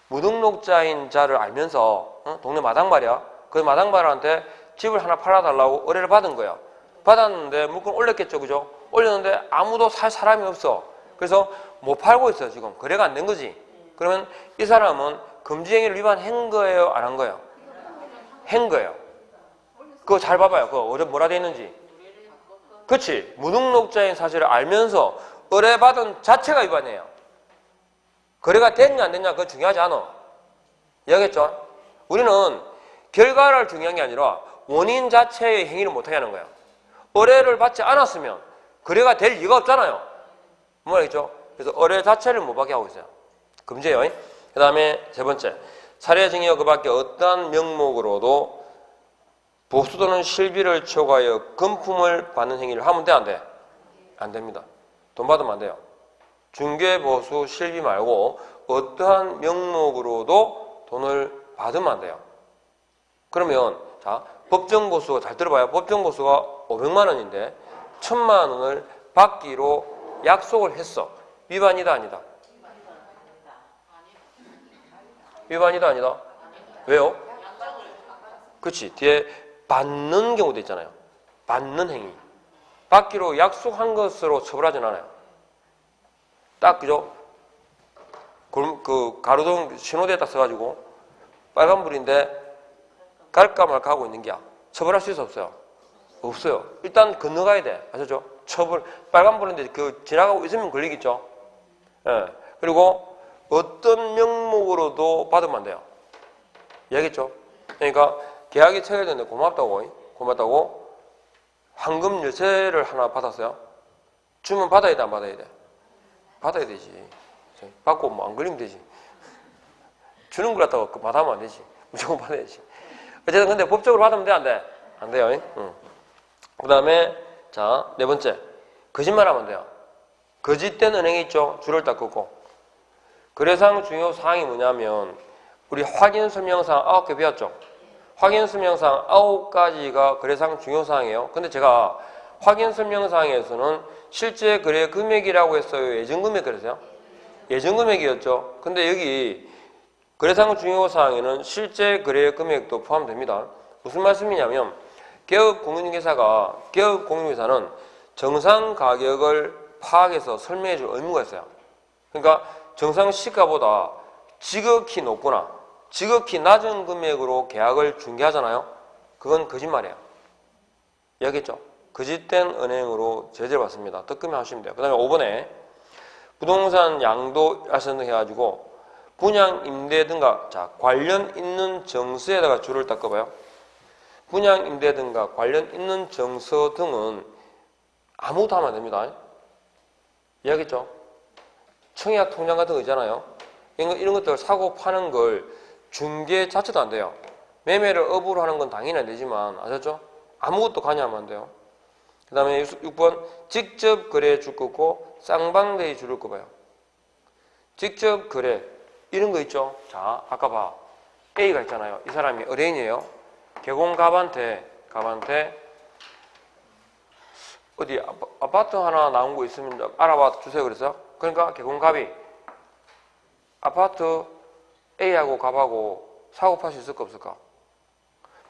[SPEAKER 1] 무등록자인 자를 알면서 동네 마당발이야. 그 마당발한테 집을 하나 팔아달라고 의뢰를 받은 거예요. 받았는데 물건 올렸겠죠, 그죠? 올렸는데 아무도 살 사람이 없어. 그래서 못 팔고 있어요, 지금. 거래가 안 된 거지. 그러면 이 사람은 금지 행위를 위반한 거예요, 안 한 거예요? 한 거예요. 그거 잘 봐봐요. 그거 뭐라 돼 있는지. 그치? 무등록자인 사실을 알면서 의뢰받은 자체가 위반이에요. 거래가 됐냐 안 됐냐 그거 중요하지 않아. 이해하겠죠? 우리는 결과를 중요한 게 아니라 원인 자체의 행위를 못하게 하는 거예요. 의뢰를 받지 않았으면 거래가 될 리가 없잖아요. 뭔 말이죠? 그래서 의뢰 자체를 못 받게 하고 있어요. 금지예요. 그 다음에 세 번째, 사례증여 그 밖에 어떠한 명목으로도 보수 또는 실비를 초과하여 금품을 받는 행위를 하면 돼, 안 돼? 안 됩니다. 돈 받으면 안 돼요. 중개, 보수, 실비 말고 어떠한 명목으로도 돈을 받으면 안 돼요. 그러면 자 법정보수가 잘 들어봐요. 법정보수가 500만 원인데 1000만 원을 받기로 약속을 했어. 위반이다 아니다? 위반이다 아니다? 왜요? 그렇지. 뒤에 받는 경우도 있잖아요. 받는 행위. 받기로 약속한 것으로 처벌하진 않아요. 딱 그죠? 그 가로등 신호대에 딱 써가지고 빨간불인데 갈까 말까 하고 있는 게야. 처벌할 수 있어 없어요? 없어요. 일단 건너가야 돼. 아셨죠? 처벌 빨간불인데 그 지나가고 있으면 걸리겠죠. 예. 그리고 어떤 명목으로도 받으면 안 돼요. 이해하겠죠? 그러니까 계약이 체결됐는데 고맙다고 황금 열쇠를 하나 받았어요. 주면 받아야 돼, 안 받아야 돼? 받아야 되지. 받고 뭐 안 걸리면 되지. 주는 걸 갖다가 받으면 안 되지. 무조건 받아야지. 어쨌든 근데 법적으로 받으면 돼, 안 돼? 안 돼요. 응. 그 다음에 자, 네 번째. 거짓말하면 안 돼요. 거짓된 은행이 있죠. 줄을 딱 긋고. 거래상 중요 사항이 뭐냐면 우리 확인 설명사항 9개 배웠죠. 확인 설명사항 9가지가 거래상 중요 사항이에요. 근데 제가 확인 설명사항에서는 실제 거래 금액이라고 했어요. 예전 금액 그랬어요? 예전 금액이었죠. 근데 여기 거래상의 중요사항에는 실제 거래 금액도 포함됩니다. 무슨 말씀이냐면 개업공인중개사는 정상 가격을 파악해서 설명해 줄 의무가 있어요. 그러니까 정상 시가보다 지극히 높거나 지극히 낮은 금액으로 계약을 중개하잖아요. 그건 거짓말이에요. 이해하겠죠? 거짓된 은행으로 제재를 받습니다. 뜨끔히 하시면 돼요. 그 다음에 5번에 부동산 양도 해가지고 분양, 임대 등과 관련 있는 정서에다가 줄을 닦아봐요. 분양, 임대 등과 관련 있는 정서 등은 아무것도 하면 안 됩니다. 이해하겠죠? 청약 통장 같은 거 있잖아요. 이런 것들 사고 파는 걸 중개 자체도 안 돼요. 매매를 업으로 하는 건 당연히 안 되지만, 아셨죠? 아무것도 관여하면 안 돼요. 그 다음에 6번, 직접 거래 줄 거고 쌍방대의 줄을 꺼봐요. 직접 거래, 이런 거 있죠? 자, 아까 봐. A가 있잖아요. 이 사람이 의뢰인이에요. 개공갑한테 어디 아파트 하나 나온 거 있으면 알아봐 주세요 그랬어요. 그러니까 개공갑이 아파트 A하고 갑하고 사고 팔 수 있을까 없을까?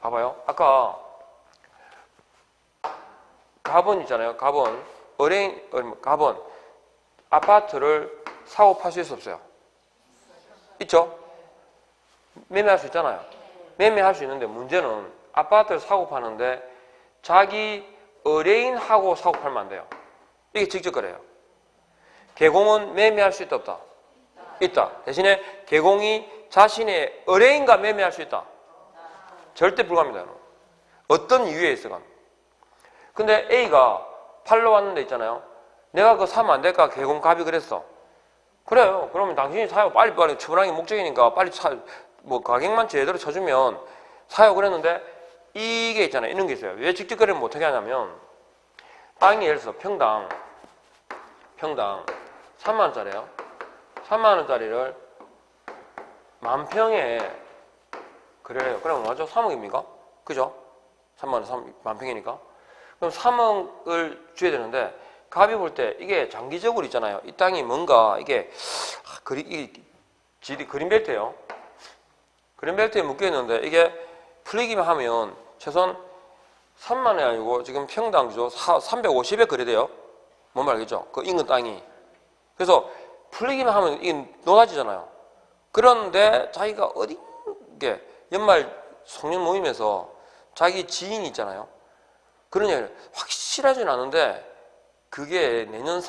[SPEAKER 1] 봐봐요. 아까 갑은 있잖아요. 갑은 아파트를 사고 팔 수 있어 없어요? 있죠? 매매할 수 있잖아요. 매매할 수 있는데 문제는 아파트를 사고 파는데 자기 의뢰인하고 사고 팔면 안 돼요. 이게 직접 거래예요. 개공은 매매할 수 있다 없다? 있다. 대신에 개공이 자신의 의뢰인과 매매할 수 있다? 절대 불가합니다. 어떤 이유에 있어가. 근데 A가 팔러 왔는데 있잖아요. 내가 그거 사면 안 될까? 개공갑이 그랬어. 그래요. 그러면 당신이 사요. 빨리 처분하는 게 목적이니까 빨리 가격만 제대로 쳐주면 사요. 그랬는데 이게 있잖아요. 이런 게 있어요. 왜 직접 거래를 못하게 하냐면 땅이 예를 들어서 평당 3만 원짜리예요. 3만 원짜리를 만평에 거래를 해요. 그럼 맞죠? 3억입니까? 그죠? 3만 원, 만평이니까. 그럼 3억을 줘야 되는데 갑이 볼 때 이게 장기적으로 있잖아요. 이 땅이 뭔가 이게 그린벨트예요. 그린벨트에 묶여있는데 이게 풀리기만 하면 최소한 3만 원이 아니고 지금 평당죠 350에 거래돼요. 뭔 말이겠죠? 그 인근 땅이. 그래서 풀리기만 하면 이게 높아지잖아요. 그런데 자기가 어딘게 연말 송년 모임에서 자기 지인이 있잖아요. 그런 얘기를 확실하진 않은데 그게 내년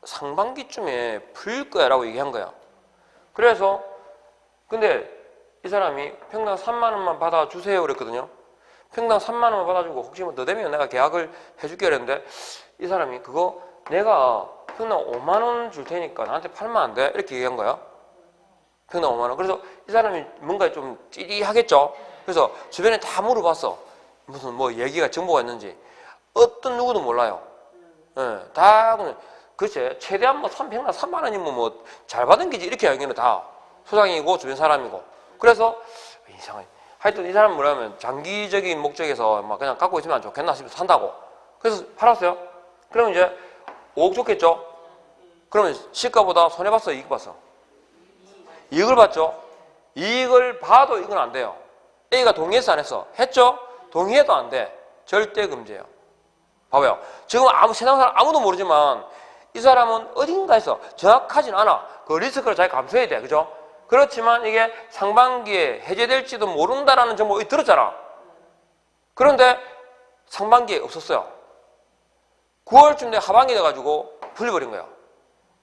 [SPEAKER 1] 상반기쯤에 풀릴 거야 라고 얘기한 거야. 그래서 근데 이 사람이 평당 3만 원만 받아주세요 그랬거든요. 평당 3만 원만 받아주고 혹시 뭐 더 되면 내가 계약을 해줄게 그랬는데 이 사람이 그거 내가 평당 5만 원 줄 테니까 나한테 팔면 안 돼? 이렇게 얘기한 거야. 평당 5만 원. 그래서 이 사람이 뭔가 좀 찌리하겠죠. 그래서 주변에 다 물어봤어. 무슨 뭐 얘기가 정보가 있는지. 어떤 누구도 몰라요. 예, 다 그냥 글쎄 최대한 뭐 평당 3만 원이면 뭐 잘 받은 게지 이렇게 이야기는 다 소장이고 주변 사람이고. 그래서 이상해. 하여튼 이 사람 뭐라면 장기적인 목적에서 막 그냥 갖고 있으면 좋겠나 싶어서 산다고. 그래서 팔았어요. 그러면 이제 5억 좋겠죠? 그러면 시가보다 손해봤어? 이익 봤어? 이익을 봤죠? 이익을 봐도 이건 안 돼요. A가 동의했어 안 했어? 했죠? 동의해도 안 돼. 절대 금지예요. 봐봐요. 지금 세상 사람 아무도 모르지만 이 사람은 어딘가에서 정확하진 않아. 그 리스크를 잘 감수해야 돼. 그죠? 그렇지만 이게 상반기에 해제될지도 모른다라는 정보 들었잖아. 그런데 상반기에 없었어요. 9월쯤 돼 하반기 돼가지고 풀려버린 거야.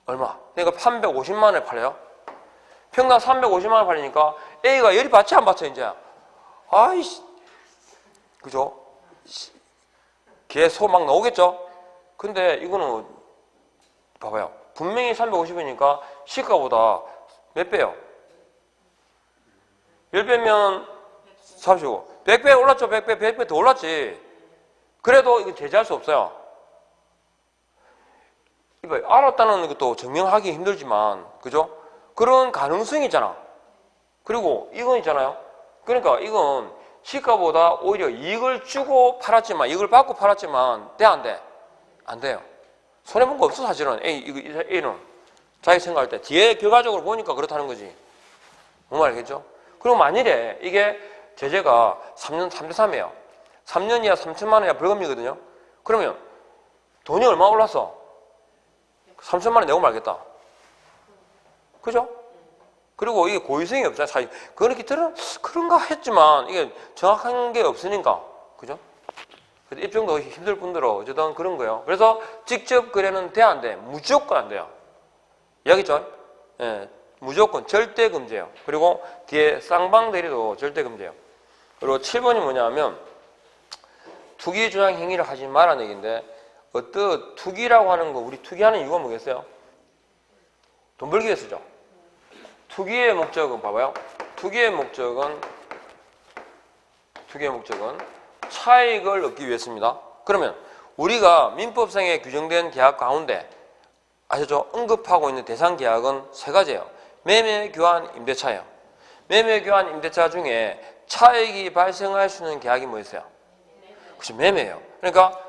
[SPEAKER 1] 얼마? 그러니까 350만 원에 팔려요. 평당 350만 원 팔리니까 A가 열이 받지 안 받쳐 이제. 아이씨, 그죠? 개소 막 나오겠죠? 근데 이거는 봐봐요. 분명히 350이니까 시가보다 몇 배요? 10배면 35. 100배 올랐죠? 100배 더 올랐지. 그래도 이거 제재할 수 없어요. 이거 알았다는 것도 증명하기 힘들지만, 그죠? 그런 가능성이 있잖아. 그리고 이건 있잖아요. 그러니까 이건 시가보다 오히려 이익을 주고 팔았지만, 이익을 받고 팔았지만, 돼, 안 돼? 안 돼요. 손해본 거 없어, 사실은. A는. 자기 생각할 때. 뒤에 결과적으로 보니까 그렇다는 거지. 뭔 말이겠죠? 그리고 만일에 이게 제재가 3년 3대 3이에요. 3년 이하 3천만 원 이하 벌금이거든요. 그러면 돈이 얼마 올랐어? 3천만 원 내고 말겠다. 그죠? 그리고 이게 고의성이 없잖아요. 사실 그렇게 그런가 했지만 이게 정확한 게 없으니까. 그죠? 그래서 입증도 힘들 뿐더러 어쨌든 그런 거예요. 그래서 직접 거래는 돼 안 돼? 무조건 안 돼요. 이야기죠? 예, 무조건 절대 금지예요. 그리고 뒤에 쌍방 대리도 절대 금지예요. 그리고 7번이 뭐냐면 투기 조장 행위를 하지 말라는 얘기인데 어떤 투기라고 하는 거 우리 투기하는 이유가 뭐겠어요? 돈 벌기 위해서죠. 투기의 목적은 봐봐요. 투기의 목적은 차익을 얻기 위해서입니다. 그러면 우리가 민법상에 규정된 계약 가운데 아시죠? 언급하고 있는 대상 계약은 세 가지예요. 매매, 교환, 임대차예요. 매매, 교환, 임대차 중에 차익이 발생할 수 있는 계약이 뭐 있어요? 그렇죠. 매매예요. 그러니까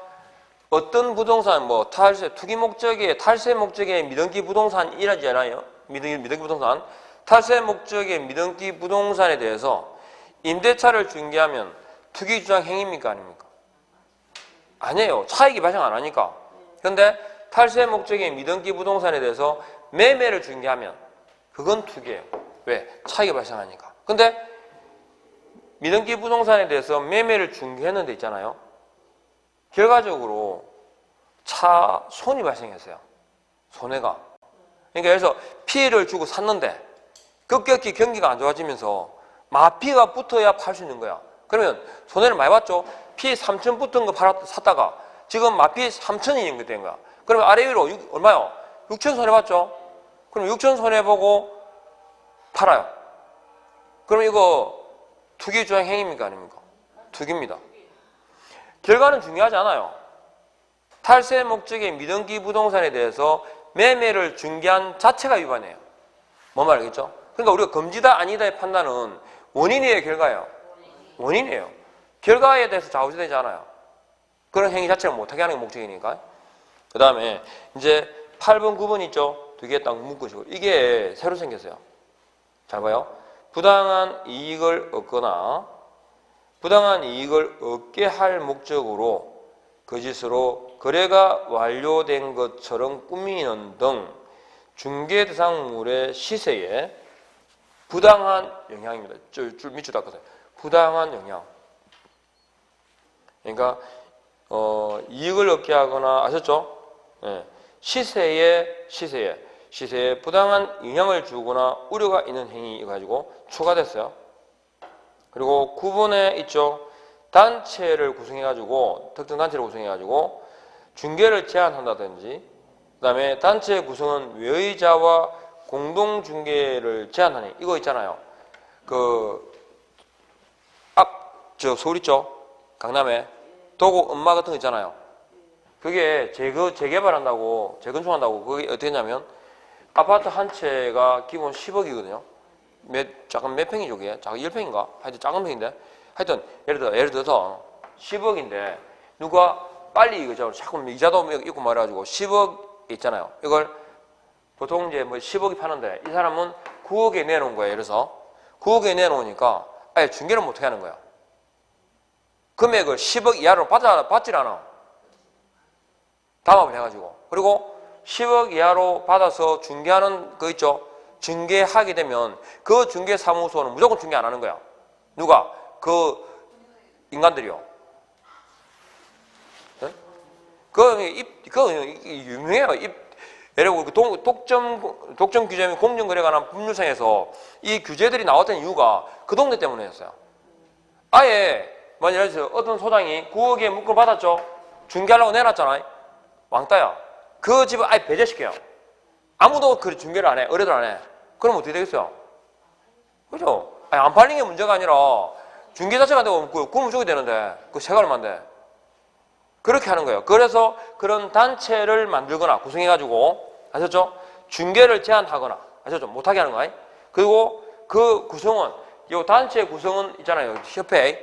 [SPEAKER 1] 어떤 부동산, 뭐 탈세, 투기 목적의 탈세 목적의 미등기 부동산이라잖아요. 미등기 부동산. 탈세 목적의 미등기 부동산에 대해서 임대차를 중개하면 투기 주장 행위입니까? 아닙니까? 아니에요. 차익이 발생 안 하니까. 그런데 탈세 목적의 미등기 부동산에 대해서 매매를 중개하면 그건 투기예요. 왜? 차익이 발생하니까. 근데 미등기 부동산에 대해서 매매를 중개했는데 있잖아요. 결과적으로 손이 발생했어요. 손해가. 그러니까 그래서 피해를 주고 샀는데 급격히 경기가 안 좋아지면서 마피가 붙어야 팔 수 있는 거야. 그러면 손해를 많이 봤죠? 피 3천 붙은 거 샀다가 지금 마피 3천이 된 거야. 그러면 아래 위로 얼마요? 6천 손해 봤죠? 그럼 6천 손해 보고 팔아요. 그럼 이거 투기 주장 행위입니까? 아닙니까? 투기입니다. 결과는 중요하지 않아요. 탈세 목적의 미등기 부동산에 대해서 매매를 중개한 자체가 위반이에요. 뭔 말이겠죠? 그러니까 우리가 금지다 아니다의 판단은 원인이에요, 결과예요? 원인이에요. 결과에 대해서 좌우되지 않아요. 그런 행위 자체를 못하게 하는 게 목적이니까. 그 다음에 이제 8번, 9번 있죠? 두 개 딱 묶으시고. 이게 새로 생겼어요. 잘 봐요. 부당한 이익을 얻거나 부당한 이익을 얻게 할 목적으로 거짓으로 거래가 완료된 것처럼 꾸미는 등 중개 대상물의 시세에 부당한 영향입니다. 줄 밑줄 닦으세요. 부당한 영향. 그러니까 이익을 얻게 하거나 아셨죠? 예. 시세에 부당한 영향을 주거나 우려가 있는 행위 가지고 추가됐어요. 그리고 9번에 있죠. 단체를 구성해가지고 특정 단체를 구성해가지고 중개를 제한한다든지 그 다음에 단체 구성은 외의자와 공동 중개를 제한하니 이거 있잖아요. 서울 있죠? 강남에 도곡 엄마 같은 거 있잖아요. 그게 재개발한다고 재건축한다고 그게 어떻게 했냐면 아파트 한 채가 기본 10억이거든요. 작은 몇 평이죠, 그게? 작은 1평인가? 하여튼 작은 평인데. 하여튼, 예를 들어서 10억인데, 누가 빨리 이거 자꾸 이자도 있고 말해가지고 10억 있잖아요. 이걸 보통 이제 뭐 10억이 파는데, 이 사람은 9억에 내놓은 거예요. 그래서 9억에 내놓으니까 아예 중개를 못하게 하는 거야. 금액을 10억 이하로 받질 않아. 담합을 해가지고. 그리고 10억 이하로 받아서 중개하는 거 있죠? 중개하게 되면 그 중개사무소는 무조건 중개 안 하는 거야. 누가? 그 인간들이요. 네? 그거 유명해요. 예를 들어 독점 규제 및 공정거래에 관한 법률상에서 이 규제들이 나왔던 이유가 그 동네 때문이었어요. 아예 예를 들어서 어떤 소장이 9억에 묶어 받았죠. 중개하려고 내놨잖아요. 왕따야. 그 집을 아예 배제시켜요. 아무도 그 중개를 안 해. 의뢰도 안 해. 그럼 어떻게 되겠어요? 그죠? 아니, 안 팔린 게 문제가 아니라 중개 자체가 안 되고 그 무조건 되는데 그 세가 얼마인데. 그렇게 하는 거예요. 그래서 그런 단체를 만들거나 구성해가지고 아셨죠? 중개를 제한하거나 아셨죠? 못하게 하는 거예요. 그리고 그 구성은 이 단체 구성은 있잖아요. 협회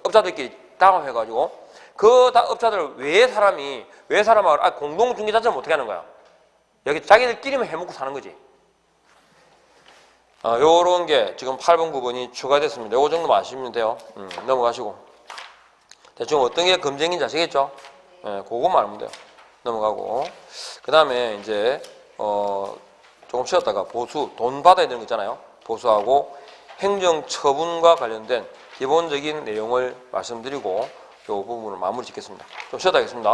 [SPEAKER 1] 업자들끼리 당합해가지고 그 업자들 외의 사람하고 공동 중개 자체를 못하게 하는 거야. 여기 자기들끼리만 해먹고 사는 거지. 요런 게 지금 8번, 9번이 추가됐습니다. 요 정도만 아시면 돼요. 넘어가시고. 대충 어떤 게 검증인지 아시겠죠? 그것만 알면 돼요. 넘어가고. 그 다음에 이제, 조금 쉬었다가 보수, 돈 받아야 되는 거 있잖아요. 보수하고 행정처분과 관련된 기본적인 내용을 말씀드리고 이 부분을 마무리 짓겠습니다. 좀 쉬었다 하겠습니다.